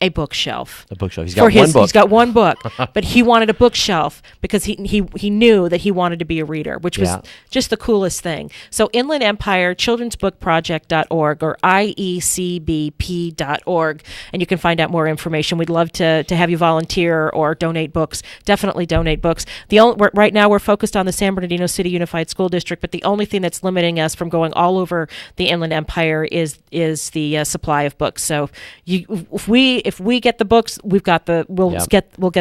a bookshelf. A bookshelf. He's got one book. He's got one book, but he wanted a bookshelf because he knew that he wanted to be a reader, which was just the coolest thing. So Inland Empire Childrensbookproject.org or IECBP.org, and you can find out more information. We'd love to have you volunteer or donate books. Definitely donate books. Right now we're focused on the San Bernardino City Unified School District, but the only thing that's limiting us from going all over the Inland Empire is the supply of books. So if we get the books, we'll get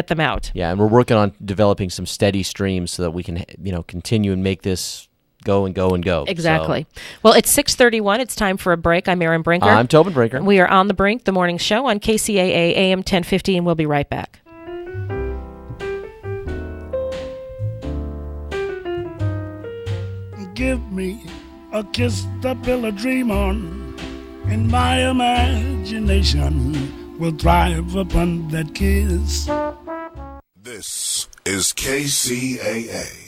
them out. Yeah, and we're working on developing some steady streams so that we can continue and make this go and go and go. Exactly. So. Well, it's 6:31. It's time for a break. I'm Erin Brinker. I'm Tobin Brinker. We are on the Brink, the morning show on KCAA AM 1050, and we'll be right back. Give me a kiss to build a dream on, and my imagination will thrive upon that kiss. This is KCAA.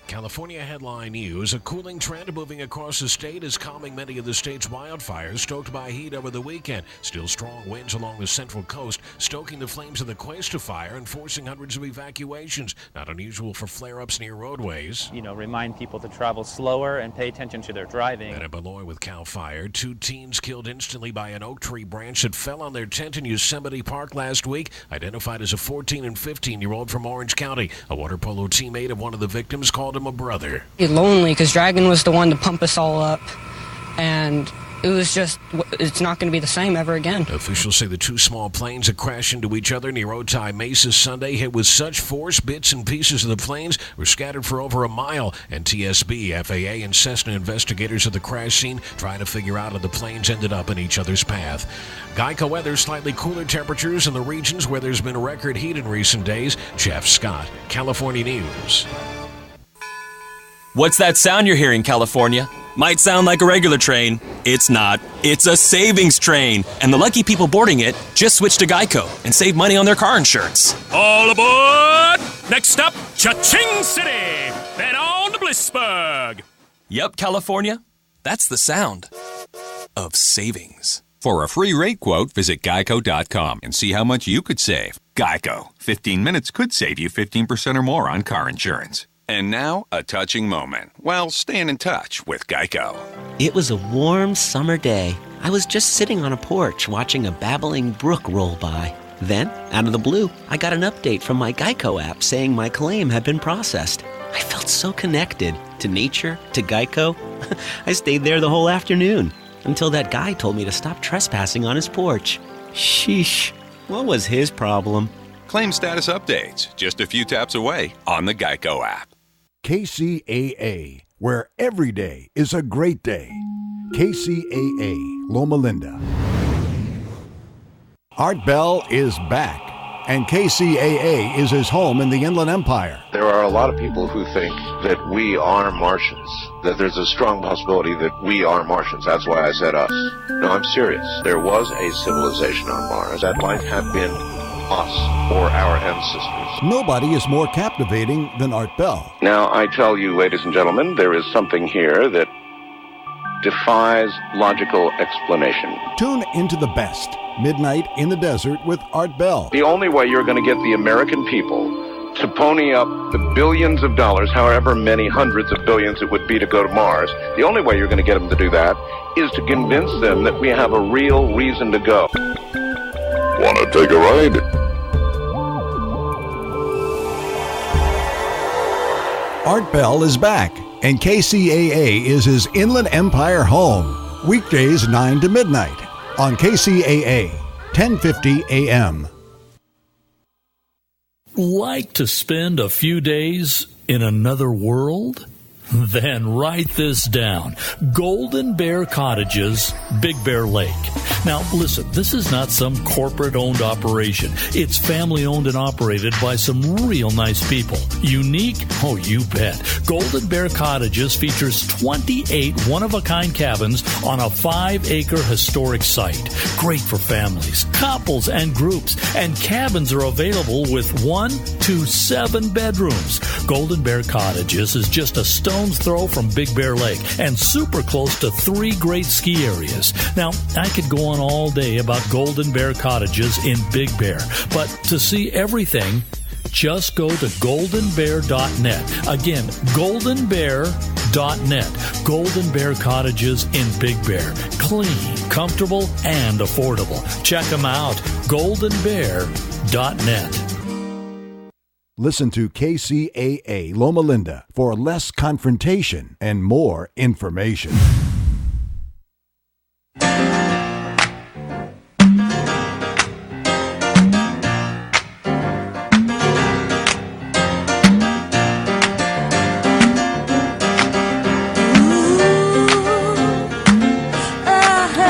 California headline news. A cooling trend moving across the state is calming many of the state's wildfires stoked by heat over the weekend. Still strong winds along the central coast, stoking the flames of the Cuesta fire and forcing hundreds of evacuations. Not unusual for flare-ups near roadways. Remind people to travel slower and pay attention to their driving. And at Beloit with Cal Fire, 2 teens killed instantly by an oak tree branch that fell on their tent in Yosemite Park last week, identified as a 14 and 15-year-old from Orange County. A water polo teammate of one of the victims called him a brother. It's lonely because Dragon was the one to pump us all up, and it's not going to be the same ever again. Officials say the 2 small planes that crashed into each other near Otay Mesa Sunday hit with such force bits and pieces of the planes were scattered for over a mile, and TSB, FAA, and Cessna investigators at the crash scene trying to figure out how the planes ended up in each other's path. Geico weather, slightly cooler temperatures in the regions where there's been record heat in recent days. Jeff Scott, California News. What's that sound you're hearing, California? Might sound like a regular train. It's not. It's a savings train. And the lucky people boarding it just switched to Geico and saved money on their car insurance. All aboard! Next stop, Cha-Ching City! Then on to Blissburg! Yep, California. That's the sound of savings. For a free rate quote, visit geico.com and see how much you could save. Geico. 15 minutes could save you 15% or more on car insurance. And now, a touching moment. Well, staying in touch with Geico. It was a warm summer day. I was just sitting on a porch watching a babbling brook roll by. Then, out of the blue, I got an update from my Geico app saying my claim had been processed. I felt so connected to nature, to Geico. I stayed there the whole afternoon until that guy told me to stop trespassing on his porch. Sheesh, what was his problem? Claim status updates just a few taps away on the Geico app. KCAA, where every day is a great day. KCAA, Loma Linda. Art Bell is back, and KCAA is his home in the Inland Empire. There are a lot of people who think that we are Martians, that there's a strong possibility that we are Martians. That's why I said us. No, I'm serious. There was a civilization on Mars. That life had been us or our ancestors. Nobody is more captivating than Art Bell. Now, I tell you, ladies and gentlemen, there is something here that defies logical explanation. Tune into the best, Midnight in the Desert with Art Bell. The only way you're going to get the American people to pony up the billions of dollars, however many hundreds of billions it would be to go to Mars, the only way you're going to get them to do that is to convince them that we have a real reason to go. Want to take a ride? Art Bell is back, and KCAA is his Inland Empire home. Weekdays 9 to midnight on KCAA, 1050 AM. Like to spend a few days in another world? Then write this down. Golden Bear Cottages, Big Bear Lake. Now, listen, this is not some corporate-owned operation. It's family-owned and operated by some real nice people. Unique? Oh, you bet. Golden Bear Cottages features 28 one-of-a-kind cabins on a 5-acre historic site. Great for families, couples, and groups. And cabins are available with 1 to 7 bedrooms. Golden Bear Cottages is just a stone's throw from Big Bear Lake and super close to 3 great ski areas. Now, I could go on all day about Golden Bear Cottages in Big Bear, but to see everything, just go to goldenbear.net. Again, goldenbear.net. Golden Bear Cottages in Big Bear. Clean, comfortable, and affordable. Check them out. goldenbear.net. Listen to KCAA Loma Linda for less confrontation and more information.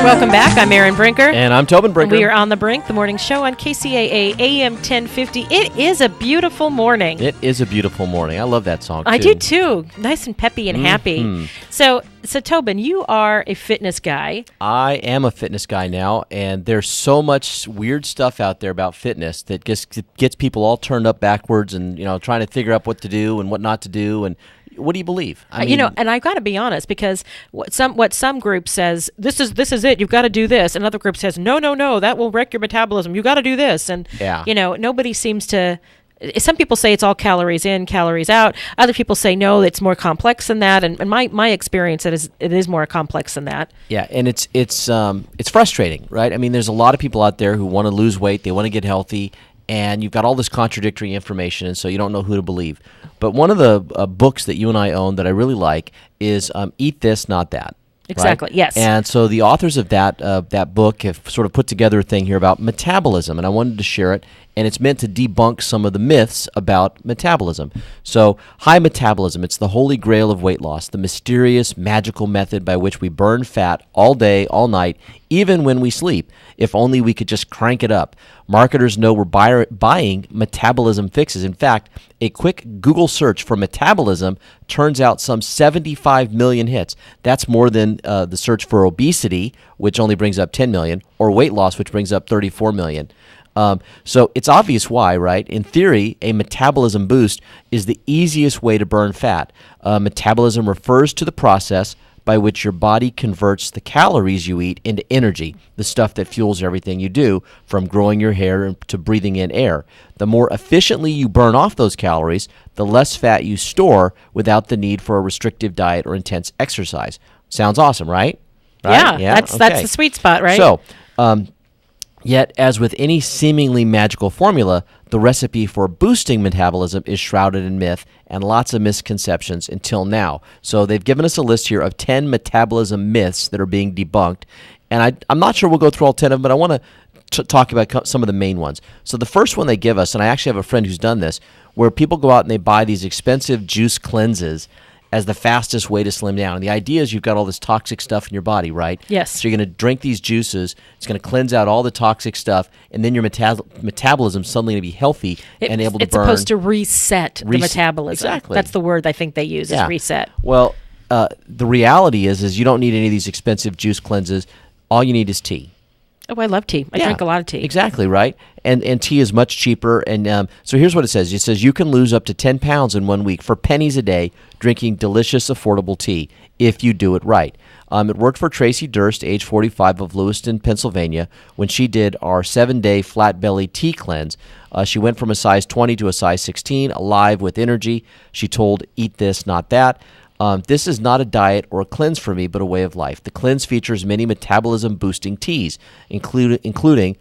Welcome back. I'm Erin Brinker. And I'm Tobin Brinker. And we are on The Brink, the morning show on KCAA AM 1050. It is a beautiful morning. It is a beautiful morning. I love that song, too. I do, too. Nice and peppy and happy. So Tobin, you are a fitness guy. I am a fitness guy now, and there's so much weird stuff out there about fitness that just gets people all turned up backwards and, trying to figure out what to do and what not to do. And what do you believe? I mean, and I've got to be honest, because what some group says, this is it, you've got to do this. Another group says, no, that will wreck your metabolism. You got to do this. And, nobody seems to. Some people say it's all calories in, calories out. Other people say, no, it's more complex than that. And my experience, it is more complex than that. Yeah, and it's frustrating, right? I mean, there's a lot of people out there who want to lose weight, they want to get healthy, and you've got all this contradictory information, and so you don't know who to believe. But one of the books that you and I own that I really like is Eat This, Not That. Exactly, right? Yes. And so the authors of that book have sort of put together a thing here about metabolism, and I wanted to share it, and it's meant to debunk some of the myths about metabolism. So high metabolism, it's the holy grail of weight loss, the mysterious, magical method by which we burn fat all day, all night, even when we sleep, if only we could just crank it up. Marketers know we're buying metabolism fixes. In fact, a quick Google search for metabolism turns out some 75 million hits. That's more than the search for obesity, which only brings up 10 million, or weight loss, which brings up 34 million. So it's obvious why, right? In theory, a metabolism boost is the easiest way to burn fat. Metabolism refers to the process by which your body converts the calories you eat into energy, the stuff that fuels everything you do, from growing your hair to breathing in air. The more efficiently you burn off those calories, the less fat you store without the need for a restrictive diet or intense exercise. Sounds awesome, right? Yeah, that's the sweet spot, right? So, yet, as with any seemingly magical formula, the recipe for boosting metabolism is shrouded in myth and lots of misconceptions until now. So they've given us a list here of 10 metabolism myths that are being debunked. And I'm not sure we'll go through all 10 of them, but I want to talk about some of the main ones. So the first one they give us, and I actually have a friend who's done this, where people go out and they buy these expensive juice cleanses as the fastest way to slim down. And the idea is you've got all this toxic stuff in your body, right? Yes. So you're going to drink these juices. It's going to cleanse out all the toxic stuff, and then your metabolism's suddenly going to be healthy and able to burn. It's supposed to reset the metabolism. Exactly. That's the word I think they use is reset. Well, the reality is you don't need any of these expensive juice cleanses. All you need is tea. Oh, I love tea. I drink a lot of tea. Exactly, right? And tea is much cheaper. And so here's what it says. It says you can lose up to 10 pounds in 1 week for pennies a day drinking delicious, affordable tea if you do it right. It worked for Tracy Durst, age 45, of Lewiston, Pennsylvania, when she did our 7-day flat belly tea cleanse. She went from a size 20 to a size 16, alive with energy. She told, "Eat this, not that." This is not a diet or a cleanse for me, but a way of life. The cleanse features many metabolism-boosting teas, including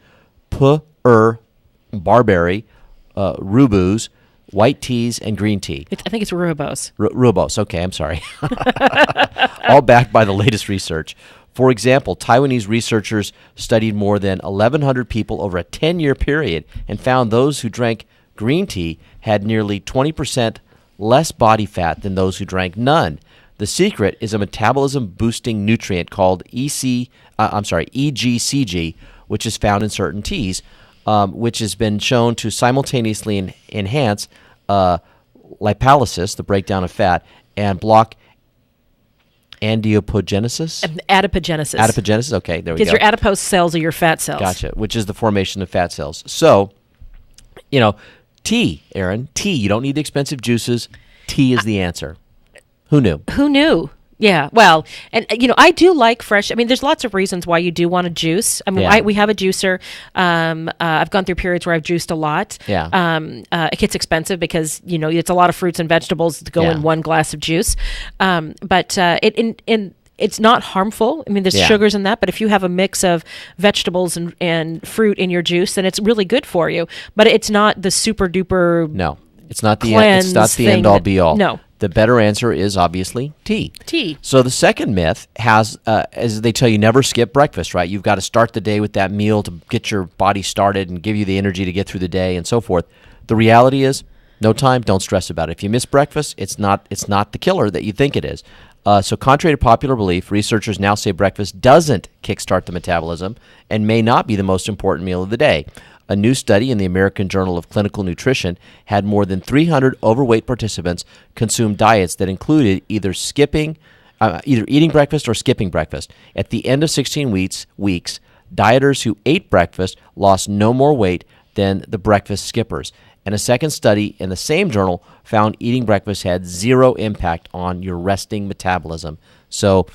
barberry, rooibos, white teas, and green tea. I think it's rooibos. Rooibos, okay, I'm sorry. All backed by the latest research. For example, Taiwanese researchers studied more than 1,100 people over a 10-year period and found those who drank green tea had nearly 20% less body fat than those who drank none. The secret is a metabolism-boosting nutrient called EGCG, which is found in certain teas, which has been shown to simultaneously enhance lipolysis, the breakdown of fat, and block adipogenesis. Adipogenesis, okay, there we go. Because your adipose cells are your fat cells. Gotcha, which is the formation of fat cells. So, tea, Aaron, tea. You don't need the expensive juices. Tea is the answer. Who knew? Who knew? Yeah. Well, and I do like fresh. I mean, there's lots of reasons why you do want to juice. I mean, we have a juicer. I've gone through periods where I've juiced a lot. Yeah. It gets expensive because it's a lot of fruits and vegetables to go in one glass of juice. But it's not harmful. I mean, there's sugars in that, but if you have a mix of vegetables and fruit in your juice, then it's really good for you. But it's not the super duper. No, it's not the end all be all. No. The better answer is obviously tea. Tea. So the second myth has, as they tell you, never skip breakfast, right? You've got to start the day with that meal to get your body started and give you the energy to get through the day and so forth. The reality is, no time, don't stress about it. If you miss breakfast, it's not the killer that you think it is. So contrary to popular belief, researchers now say breakfast doesn't kickstart the metabolism and may not be the most important meal of the day. A new study in the American Journal of Clinical Nutrition had more than 300 overweight participants consume diets that included either eating breakfast or skipping breakfast. At the end of 16 weeks, dieters who ate breakfast lost no more weight than the breakfast skippers. And a second study in the same journal found eating breakfast had zero impact on your resting metabolism. So,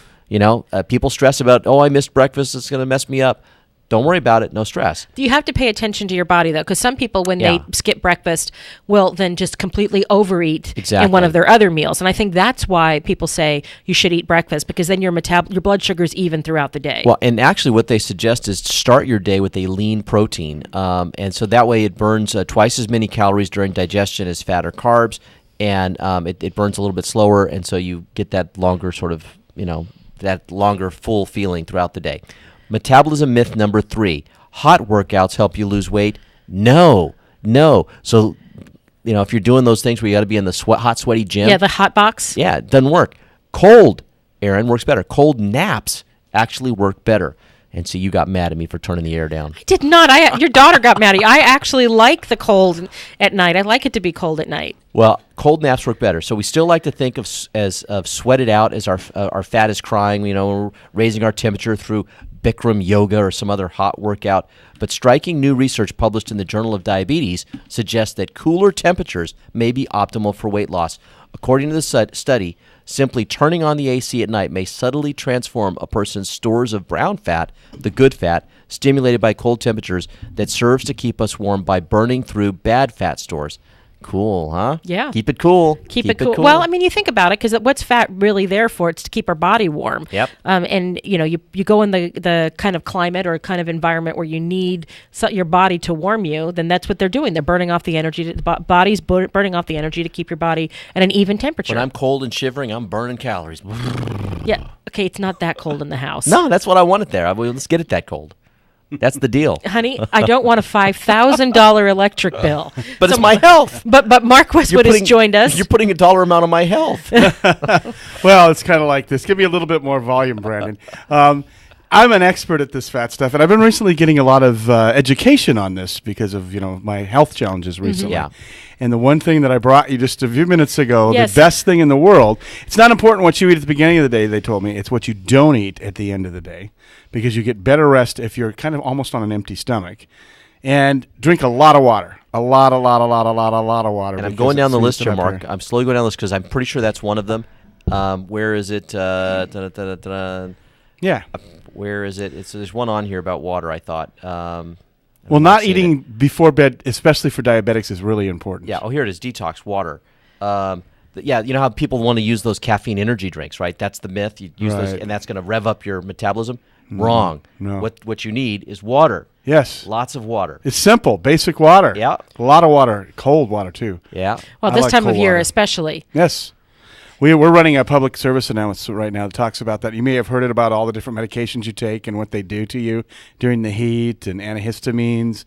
people stress about, I missed breakfast, it's going to mess me up. Don't worry about it. No stress. You have to pay attention to your body, though, because some people, when they skip breakfast, will then just completely overeat in one of their other meals. And I think that's why people say you should eat breakfast, because then your blood sugar's even throughout the day. Well, and actually what they suggest is start your day with a lean protein. And so that way it burns twice as many calories during digestion as fat or carbs, and it burns a little bit slower, and so you get that longer sort of, that longer full feeling throughout the day. Metabolism myth number 3. Hot workouts help you lose weight? No. So, if you're doing those things where you got to be in the hot, sweaty gym. Yeah, the hot box. Yeah, it doesn't work. Cold, Aaron, works better. Cold naps actually work better. And so you got mad at me for turning the air down. I did not. Your daughter got mad at you. I actually like the cold at night. I like it to be cold at night. Well, cold naps work better. So we still like to think of sweat it out as our fat is crying. We're raising our temperature through Bikram yoga or some other hot workout. But striking new research published in the Journal of Diabetes suggests that cooler temperatures may be optimal for weight loss. According to the study, simply turning on the AC at night may subtly transform a person's stores of brown fat, the good fat, stimulated by cold temperatures that serves to keep us warm by burning through bad fat stores. Cool, huh? Yeah. Keep it cool. Keep it cool. Well, I mean, you think about it, because what's fat really there for? It's to keep our body warm. Yep. And, you go in the kind of climate or kind of environment where you need your body to warm you, then that's what they're doing. They're burning off the energy. The body's burning off the energy to keep your body at an even temperature. When I'm cold and shivering, I'm burning calories. Yeah. Okay, it's not that cold in the house. No, that's what I want it there. Let's get it that cold. That's the deal. Honey, I don't want a $5,000 electric bill. But it's my health. But Mark Westwood has joined us. You're putting a dollar amount on my health. Well, it's kind of like this. Give me a little bit more volume, Brandon. I'm an expert at this fat stuff, and I've been recently getting a lot of education on this because of my health challenges recently. Yeah. And the one thing that I brought you just a few minutes ago, Yes. the best thing in the world, it's not important what you eat at the beginning of the day, they told me. It's what you don't eat at the end of the day, because you get better rest if you're kind of almost on an empty stomach. And drink a lot of water. A lot of water. And I'm going down the list here, Mark. I'm slowly going down the list because I'm pretty sure that's one of them. Where is it? Yeah. Where is it? There's one on here about water, I thought. Well, not eating before bed, especially for diabetics, is really important. Yeah. Oh, here it is. Detox water. Yeah, you know how people want to use those caffeine energy drinks, right? That's the myth. You use those, and that's going to rev up your metabolism. Wrong. No. What you need is water. Yes. Lots of water. It's simple, basic water. Yeah. A lot of water, cold water too. Yeah. Well, this time of year especially. Yes. We're running a public service announcement right now that talks about that. You may have heard it about all the different medications you take and what they do to you during the heat, and antihistamines,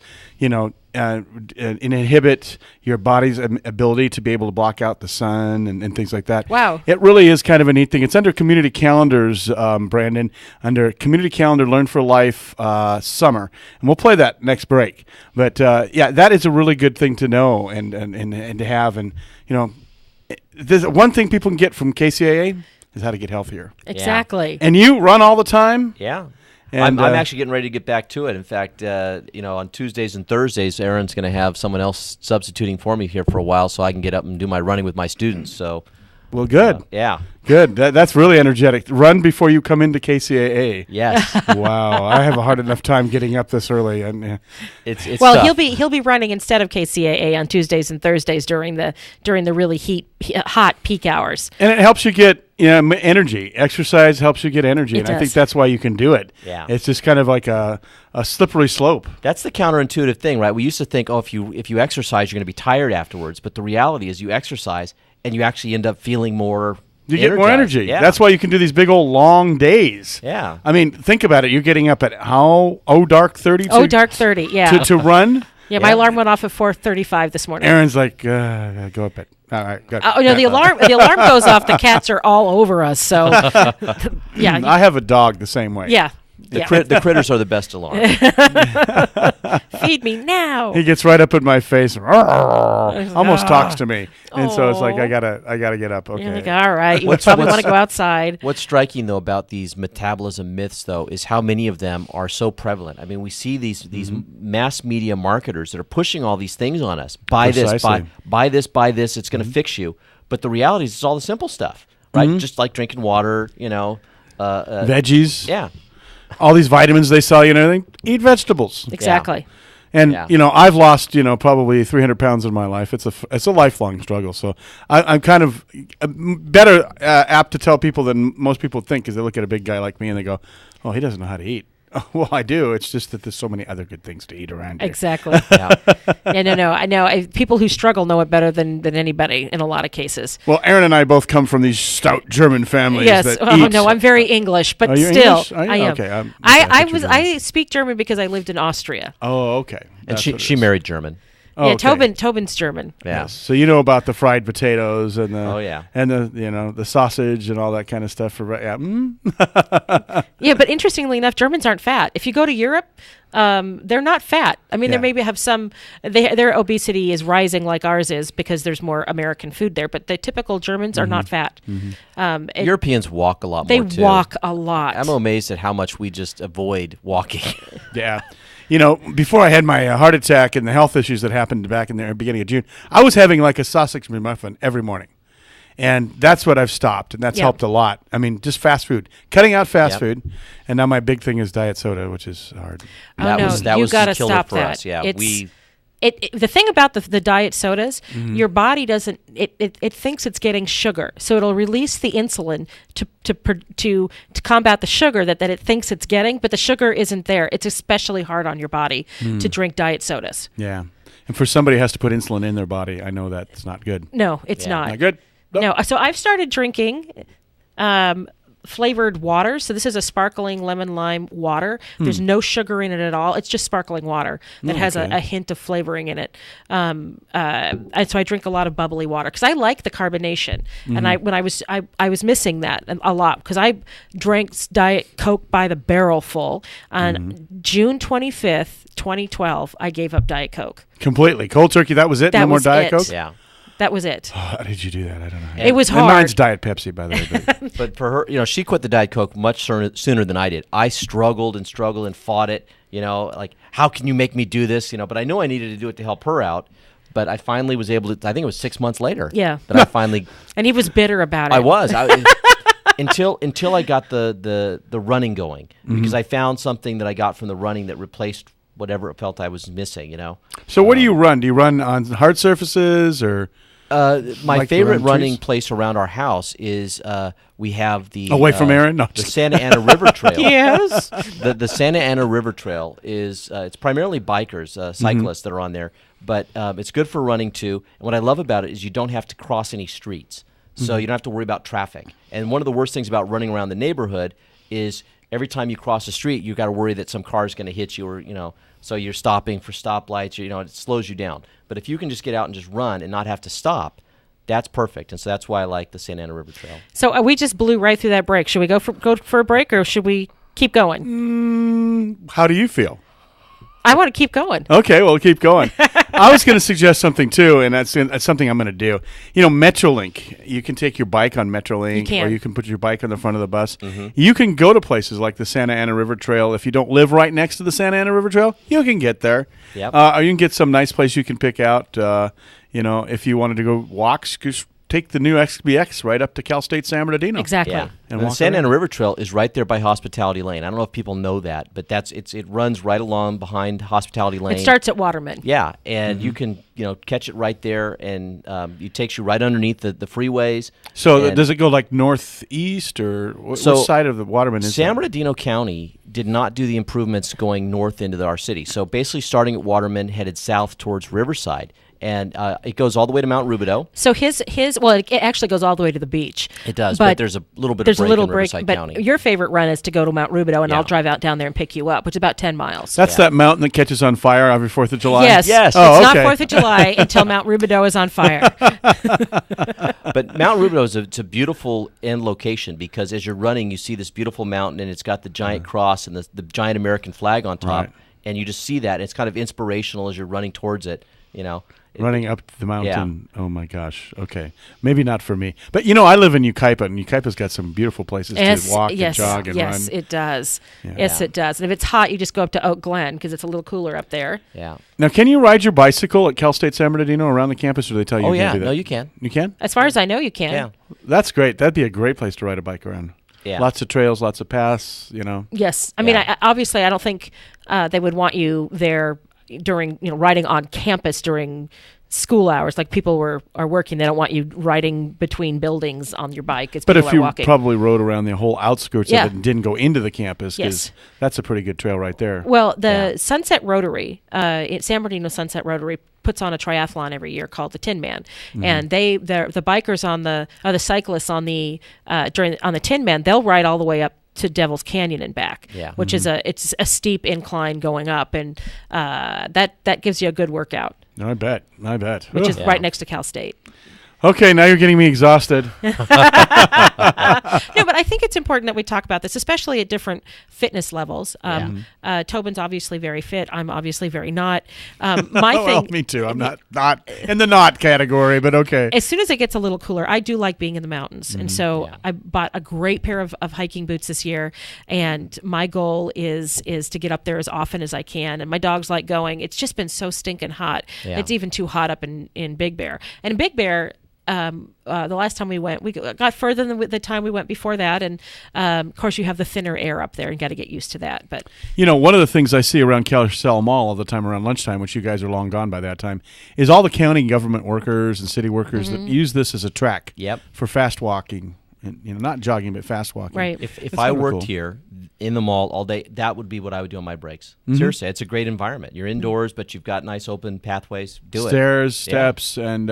inhibit your body's ability to be able to block out the sun and things like that. Wow. It really is kind of a neat thing. It's under community calendars, Brandon, under community calendar Learn for Life summer. And we'll play that next break. But, that is a really good thing to know and to have. And, there's one thing people can get from KCAA is how to get healthier. Exactly. Yeah. And you run all the time? Yeah. And, I'm actually getting ready to get back to it. In fact, on Tuesdays and Thursdays, Aaron's going to have someone else substituting for me here for a while so I can get up and do my running with my students. So, well, good. Yeah. Good. That's really energetic. Run before you come into KCAA. Yes. Wow. I have a hard enough time getting up this early. It's well, tough. he'll be running instead of KCAA on Tuesdays and Thursdays during the really hot peak hours. And it helps you get energy. Exercise helps you get energy, and I think that's why you can do it. Yeah. It's just kind of like a slippery slope. That's the counterintuitive thing, right? We used to think, if you exercise, you're going to be tired afterwards. But the reality is you exercise and you actually end up feeling more You get more energy. Yeah. That's why you can do these big old long days. Yeah. I mean, think about it. You're getting up at dark 30? Dark 30, yeah. To run? Yeah, my alarm went off at 4:35 this morning. Aaron's like, go up at. All right, good. The alarm goes off. The cats are all over us. So, yeah. I have a dog the same way. Yeah. The critters are the best alarm. Feed me now. He gets right up in my face, almost talks to me, and so it's like I gotta get up. Okay, you're like, all right, you probably want to go outside. What's striking though about these metabolism myths though is how many of them are so prevalent. I mean, we see these mass media marketers that are pushing all these things on us. Buy Precisely. this, buy this. It's going to fix you. But the reality is, it's all the simple stuff, right? Just like drinking water, veggies. Yeah. All these vitamins they sell you and everything. Eat vegetables. Exactly. Yeah. And I've lost probably 300 pounds in my life. It's a lifelong struggle. So I'm kind of better apt to tell people than most people think, because they look at a big guy like me and they go, "Oh, he doesn't know how to eat." Well, I do. It's just that there's so many other good things to eat around here. Exactly. Yeah. No. I know. People who struggle know it better than anybody in a lot of cases. Well, Aaron and I both come from these stout German families. Yes. That Oh eat. no, I'm very English, but Are you still, English? I am. Okay. I speak German because I lived in Austria. Oh, okay. And she married German. Oh, yeah, okay. Tobin's German. Yeah. Yes. So you know about the fried potatoes and the and the sausage and all that kind of stuff Yeah, but interestingly enough, Germans aren't fat. If you go to Europe, they're not fat. I mean, they maybe have some. Their obesity is rising like ours is because there's more American food there. But the typical Germans are not fat. Europeans walk a lot they more too. They walk a lot. I'm amazed at how much we just avoid walking. Yeah. Before I had my heart attack and the health issues that happened back in the beginning of June, I was having like a sausage McMuffin every morning. And that's what I've stopped, and that's Yeah. helped a lot. I mean, just fast food, cutting out fast Yep. food, and now my big thing is diet soda, which is hard. That no, was that you was gotta the killer stop for that. us. Yeah, It's- the thing about the diet sodas, Mhm. your body doesn't. It thinks it's getting sugar, so it'll release the insulin to combat the sugar that it thinks it's getting, but the sugar isn't there. It's especially hard on your body to drink diet sodas. Yeah. And for somebody who has to put insulin in their body, I know that's not good. No, it's not. Not good. No. So I've started drinking flavored water. So this is a sparkling lemon lime water. There's no sugar in it at all. It's just sparkling water that has okay. a hint of flavoring in it. And so I drink a lot of bubbly water because I like the carbonation. And I was missing that a lot because I drank Diet Coke by the barrel full. On June 25th, 2012, I gave up Diet Coke. Completely. Cold turkey, that was it? That no more was Diet it. Coke? Yeah. That was it. Oh, how did you do that? I don't know. It was And hard. mine's Diet Pepsi, by the way. But for her, she quit the Diet Coke much sooner than I did. I struggled and fought it. Like, how can you make me do this? But I knew I needed to do it to help her out. But I finally was able to. I think it was 6 months later. Yeah. That I finally. And he was bitter about it. I was. Until I got the running going, because I found something that I got from the running that replaced whatever it felt I was missing. So what do you run? Do you run on hard surfaces or? My like favorite around running trees? place around our house is we have the Away from Aaron? No, the just Santa Ana River Trail. Yes. The Santa Ana River Trail is it's primarily bikers, cyclists that are on there, but it's good for running too. And what I love about it is you don't have to cross any streets, so you don't have to worry about traffic. And one of the worst things about running around the neighborhood is every time you cross a street, you got to worry that some car is going to hit you, or so you're stopping for stoplights. It slows you down. But if you can just get out and just run and not have to stop, that's perfect. And so that's why I like the Santa Ana River Trail. So we just blew right through that break. Should we go for a break, or should we keep going? How do you feel? I want to keep going. Okay, well, keep going. I was going to suggest something too, and that's something I'm going to do. Metrolink. You can take your bike on Metrolink, or you can put your bike on the front of the bus. You can go to places like the Santa Ana River Trail. If you don't live right next to the Santa Ana River Trail, you can get there. Yep. Or you can get some nice place you can pick out. If you wanted to go walks, just take the new XBX right up to Cal State San Bernardino. Exactly. Yeah. And the walk Santa Ana around. River Trail is right there by Hospitality Lane. I don't know if people know that, but it runs right along behind Hospitality Lane. It starts at Waterman. Yeah, and you can catch it right there, and it takes you right underneath the freeways. So And does it go like northeast, or which side of the Waterman is San that? Bernardino County did not do the improvements going north into our city. So basically starting at Waterman, headed south towards Riverside. And it goes all the way to Mount Rubidoux. So it actually goes all the way to the beach. It does, but there's a little bit of break in Riverside but County. your favorite run is to go to Mount Rubidoux, and Yeah. I'll drive out down there and pick you up, which is about 10 miles. That's that mountain that catches on fire every 4th of July? Yes. Oh, it's okay. not 4th of July until Mount Rubidoux is on fire. But Mount Rubidoux it's a beautiful end location because as you're running, you see this beautiful mountain, and it's got the giant cross and the giant American flag on top, Right. and you just see that. And it's kind of inspirational as you're running towards it. Running up the mountain. Yeah. Oh my gosh. Okay. Maybe not for me. But I live in Yucaipa, and Yucaipa's got some beautiful places to walk and jog and run. Yes, it does. Yeah. Yes, it does. And if it's hot, you just go up to Oak Glen because it's a little cooler up there. Yeah. Now, can you ride your bicycle at Cal State San Bernardino around the campus, or do they tell you you yeah. can't do that? No, you can. You can? As far as I know, you can. Yeah. That's great. That'd be a great place to ride a bike around. Yeah. Lots of trails, lots of paths, Yes. I mean, obviously, I don't think they would want you there during, riding on campus during school hours. Like people are working. They don't want you riding between buildings on your bike as But people if are you walking. probably rode around the whole outskirts Yeah. of it and didn't go into the campus, because Yes. that's a pretty good trail right there. Well, the Sunset Rotary, San Bernardino Sunset Rotary, puts on a triathlon every year called the Tin Man, and the bikers the cyclists on the Tin Man, they'll ride all the way up to Devil's Canyon and back, which is it's a steep incline going up, and that gives you a good workout. I bet. Which is right next to Cal State. Okay, now you're getting me exhausted. No, but I think it's important that we talk about this, especially at different fitness levels. Tobin's obviously very fit. I'm obviously very not. Well, me too. I'm not in the not category, but okay. As soon as it gets a little cooler, I do like being in the mountains. And so I bought a great pair of hiking boots this year. And my goal is to get up there as often as I can. And my dogs like going. It's just been so stinking hot. Yeah. It's even too hot up in Big Bear. And in Big Bear, the last time we went, we got further than the time we went before that, and of course you have the thinner air up there, and got to get used to that. But one of the things I see around Kcaa Mall all the time around lunchtime, which you guys are long gone by that time, is all the county government workers and city workers that use this as a track for fast walking. And, not jogging, but fast walking. Right. If I worked here in the mall all day, that would be what I would do on my breaks. Seriously, it's a great environment. You're indoors, but you've got nice open pathways. Stairs, steps, and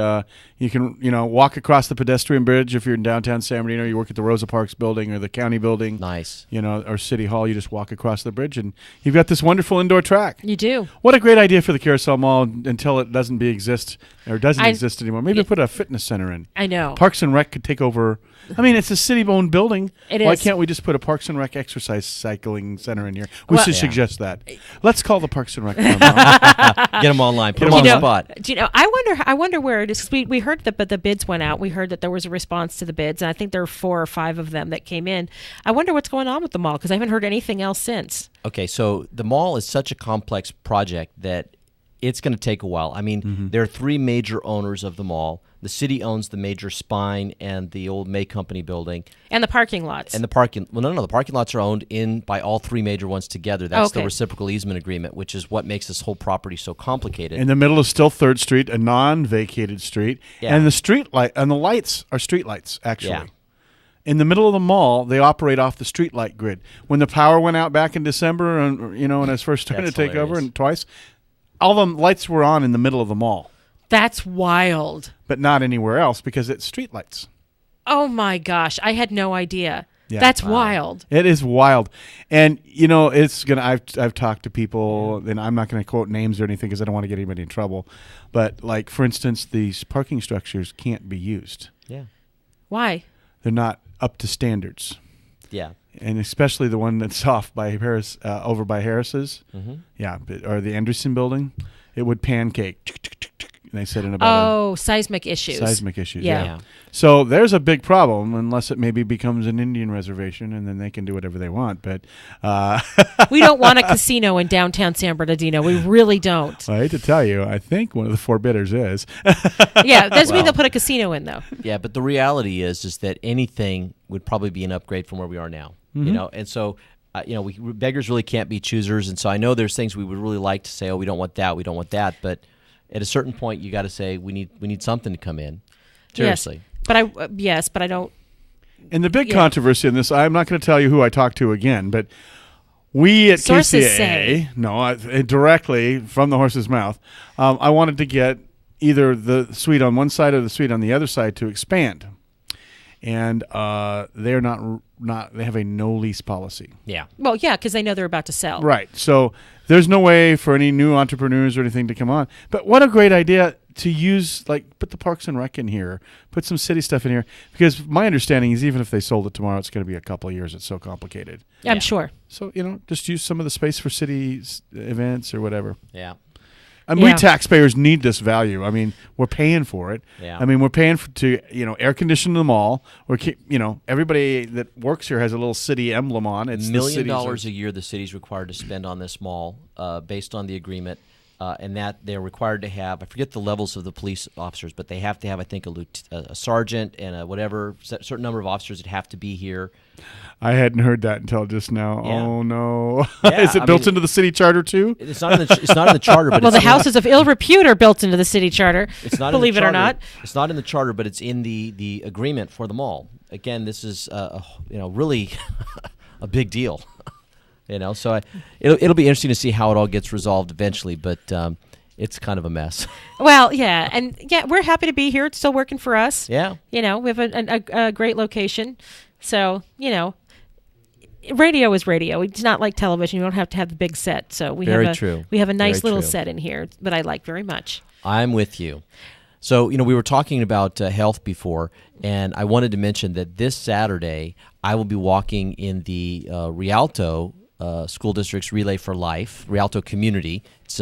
you can walk across the pedestrian bridge if you're in downtown San Bernardino. You work at the Rosa Parks building or the county building. Nice. Or City Hall. You just walk across the bridge, and you've got this wonderful indoor track. You do. What a great idea for the Kcaa Mall until it doesn't exist anymore. Maybe put a fitness center in. I know. Parks and Rec could take over. I mean, it's a city-owned building. Why is. can't we just put a Parks and Rec exercise cycling center in here? We should suggest that. Let's call the Parks and Rec. Get them online. Put them on the spot. Do you know? I wonder where it is. We heard that, but the bids went out. We heard that there was a response to the bids, and I think there were 4 or 5 of them that came in. I wonder what's going on with the mall because I haven't heard anything else since. Okay, so the mall is such a complex project that it's going to take a while. I mean, there are 3 major owners of the mall. The city owns the major spine and the old May Company building. And the parking lots. And the parking the parking lots are owned by all 3 major ones together. That's the reciprocal easement agreement, which is what makes this whole property so complicated. In the middle is still 3rd Street, a non-vacated street. Yeah. And the street light and the lights are street lights, actually. Yeah. In the middle of the mall, they operate off the street light grid. When the power went out back in December, and when I was first starting to take over, and twice, all the lights were on in the middle of the mall. That's wild. But not anywhere else because it's street lights. Oh my gosh, I had no idea. Yeah. That's wild. It is wild. And it's going to I've talked to people and I'm not going to quote names or anything because I don't want to get anybody in trouble. But like for instance, these parking structures can't be used. Yeah. Why? They're not up to standards. Yeah. And especially the one that's off by Harris over by Harris's. Yeah, or the Anderson building, it would pancake. And they said in about seismic issues. Seismic issues, yeah. So there's a big problem unless it maybe becomes an Indian reservation and then they can do whatever they want. But we don't want a casino in downtown San Bernardino. We really don't. I hate to tell you, I think one of the 4 bidders is. Yeah, doesn't mean they'll put a casino in though. Yeah, but the reality is that anything would probably be an upgrade from where we are now. And so. We beggars really can't be choosers, and so I know there's things we would really like to say. Oh, we don't want that. We don't want that. But at a certain point, you got to say we need something to come in. Seriously. Yes, but I don't. And the big controversy in this, I'm not going to tell you who I talked to again, but we at Kcaa, directly from the horse's mouth, I wanted to get either the suite on one side or the suite on the other side to expand. And they're not. They have a no lease policy. Yeah. Well, yeah, because they know they're about to sell. Right. So there's no way for any new entrepreneurs or anything to come on. But what a great idea to use, put the Parks and Rec in here, put some city stuff in here. Because my understanding is even if they sold it tomorrow, it's going to be a couple of years. It's so complicated. I'm sure. So, just use some of the space for city events or whatever. Yeah. And we taxpayers need this value. I mean, we're paying for it. Yeah. I mean, we're paying to air condition the mall. Everybody that works here has a little city emblem on. It's $1 million a year the city's required to spend on this mall, based on the agreement, and that they're required to have. I forget the levels of the police officers, but they have to have, I think, a sergeant and a certain number of officers that have to be here. I hadn't heard that until just now. Yeah. Oh no! Yeah, Is it built into the city charter too? It's not in the charter, but the houses of ill repute are built into the city charter. It's not. Believe it or not, it's not in the charter, but it's in the agreement for the mall. Again, this is really a big deal. So it'll be interesting to see how it all gets resolved eventually, but. It's kind of a mess. Well, yeah, and we're happy to be here. It's still working for us. Yeah. We have a great location. So, radio is radio. It's not like television. You don't have to have the big set. So we have a nice little set in here that I like very much. I'm with you. So, we were talking about health before, and I wanted to mention that this Saturday I will be walking in the Rialto School District's Relay for Life, Rialto Community. It's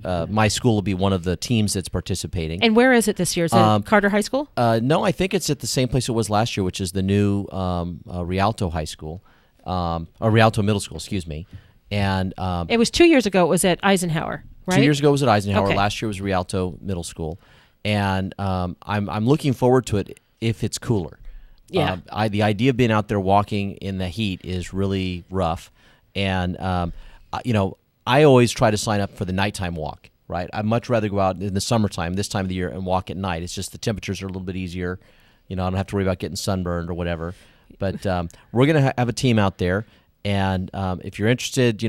my school will be one of the teams that's participating. And where is it this year? Is it Carter High School? No, I think it's at the same place it was last year, which is the new Rialto High School, or Rialto Middle School, excuse me. And it was 2 years ago. It was at Eisenhower, right? 2 years ago it was at Eisenhower. Okay. Last year was Rialto Middle School. and I'm looking forward to it if it's cooler. Yeah. The idea of being out there walking in the heat is really rough, and I always try to sign up for the nighttime walk. Right, I'd much rather go out in the summertime, this time of the year, and walk at night. It's just the temperatures are a little bit easier. I don't have to worry about getting sunburned or whatever. But we're going to have a team out there, and if you're interested,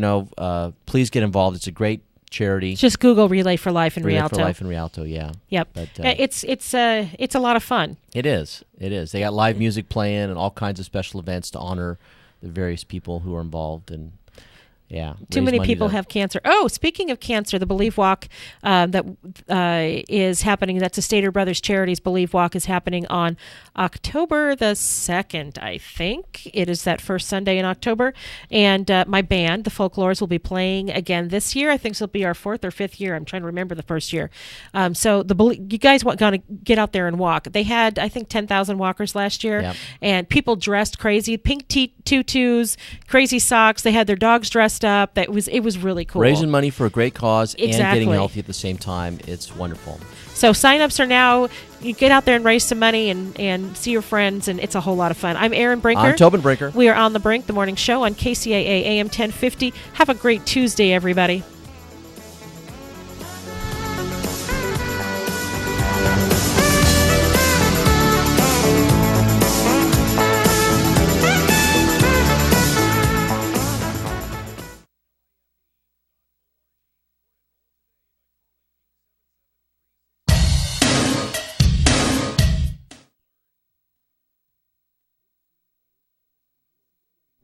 please get involved. It's a great charity. Just Google Relay for Life in Relay Rialto. for Life in Rialto, yeah. Yep. But, it's a lot of fun. It is. They got live music playing and all kinds of special events to honor the various people who are involved, and yeah. Too many people have cancer. Oh, speaking of cancer, the Believe Walk that is happening, that's a Stater Brothers Charities Believe Walk, is happening on October the 2nd, I think. It is that first Sunday in October. And my band, the Folklores, will be playing again this year. I think this will be our 4th or 5th year. I'm trying to remember the first year. So you guys want to get out there and walk. They had, I think, 10,000 walkers last year. Yep. And people dressed crazy. Pink tutus, crazy socks. They had their dogs dressed up. It was really cool. Raising money for a great cause and Exactly. getting healthy at the same time. It's wonderful. So sign-ups are now. You get out there and raise some money and see your friends, and it's a whole lot of fun. I'm Aaron Brinker. I'm Tobin Brinker. We are On the Brink, the morning show on Kcaa AM 1050. Have a great Tuesday, everybody.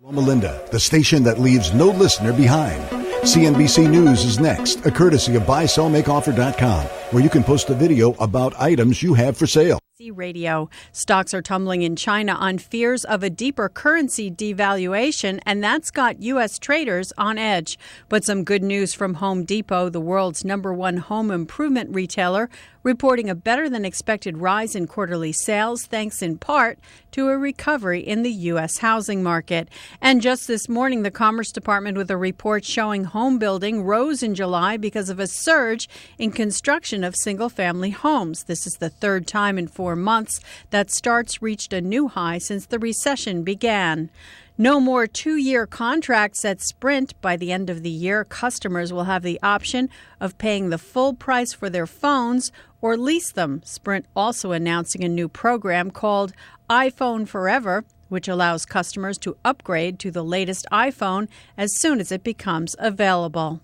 Loma Linda, the station that leaves no listener behind. CNBC News is next, a courtesy of buysellmakeoffer.com, where you can post a video about items you have for sale. Radio. Stocks are tumbling in China on fears of a deeper currency devaluation, and that's got U.S. traders on edge. But some good news from Home Depot, the world's #1 home improvement retailer, reporting a better-than-expected rise in quarterly sales, thanks in part to a recovery in the U.S. housing market. And just this morning, the Commerce Department with a report showing home building rose in July because of a surge in construction of single-family homes. This is the third time in 4 months that starts reached a new high since the recession began. No more 2-year contracts at Sprint. By the end of the year, customers will have the option of paying the full price for their phones or lease them. Sprint also announcing a new program called iPhone Forever, which allows customers to upgrade to the latest iPhone as soon as it becomes available.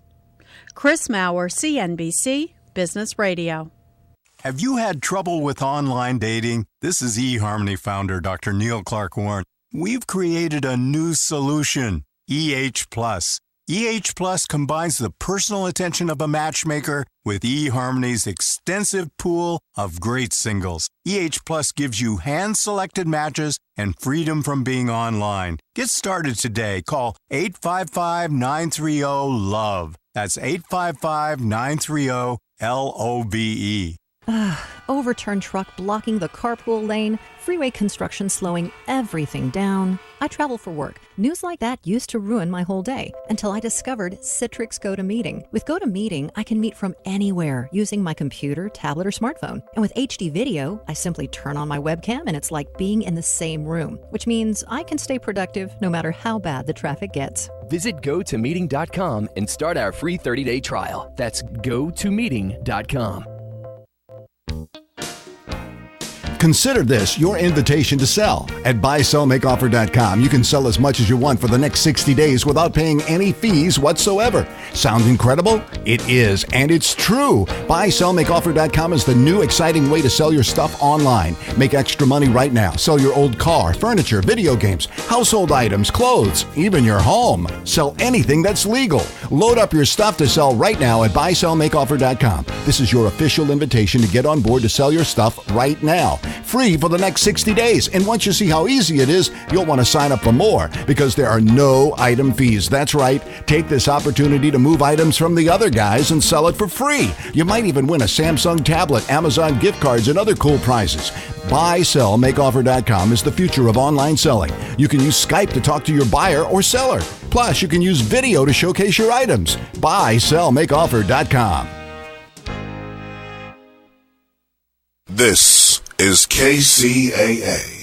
Chris Maurer, CNBC Business Radio. Have you had trouble with online dating? This is eHarmony founder Dr. Neil Clark Warren. We've created a new solution, EH Plus. EH Plus combines the personal attention of a matchmaker with eHarmony's extensive pool of great singles. EH Plus gives you hand-selected matches and freedom from being online. Get started today. Call 855-930-LOVE. That's 855-930-LOVE. Overturned truck blocking the carpool lane, freeway construction slowing everything down. I travel for work. News like that used to ruin my whole day until I discovered Citrix GoToMeeting. With GoToMeeting, I can meet from anywhere using my computer, tablet, or smartphone. And with HD video, I simply turn on my webcam and it's like being in the same room, which means I can stay productive no matter how bad the traffic gets. Visit GoToMeeting.com and start our free 30-day trial. That's GoToMeeting.com. Consider this your invitation to sell. At buysellmakeoffer.com, you can sell as much as you want for the next 60 days without paying any fees whatsoever. Sound incredible? It is, and it's true. Buysellmakeoffer.com is the new exciting way to sell your stuff online. Make extra money right now. Sell your old car, furniture, video games, household items, clothes, even your home. Sell anything that's legal. Load up your stuff to sell right now at buysellmakeoffer.com. This is your official invitation to get on board to sell your stuff right now. Free for the next 60 days. And once you see how easy it is, you'll want to sign up for more because there are no item fees. That's right. Take this opportunity to move items from the other guys and sell it for free. You might even win a Samsung tablet, Amazon gift cards, and other cool prizes. BuySellMakeOffer.com is the future of online selling. You can use Skype to talk to your buyer or seller. Plus, you can use video to showcase your items. BuySellMakeOffer.com. This is KCAA.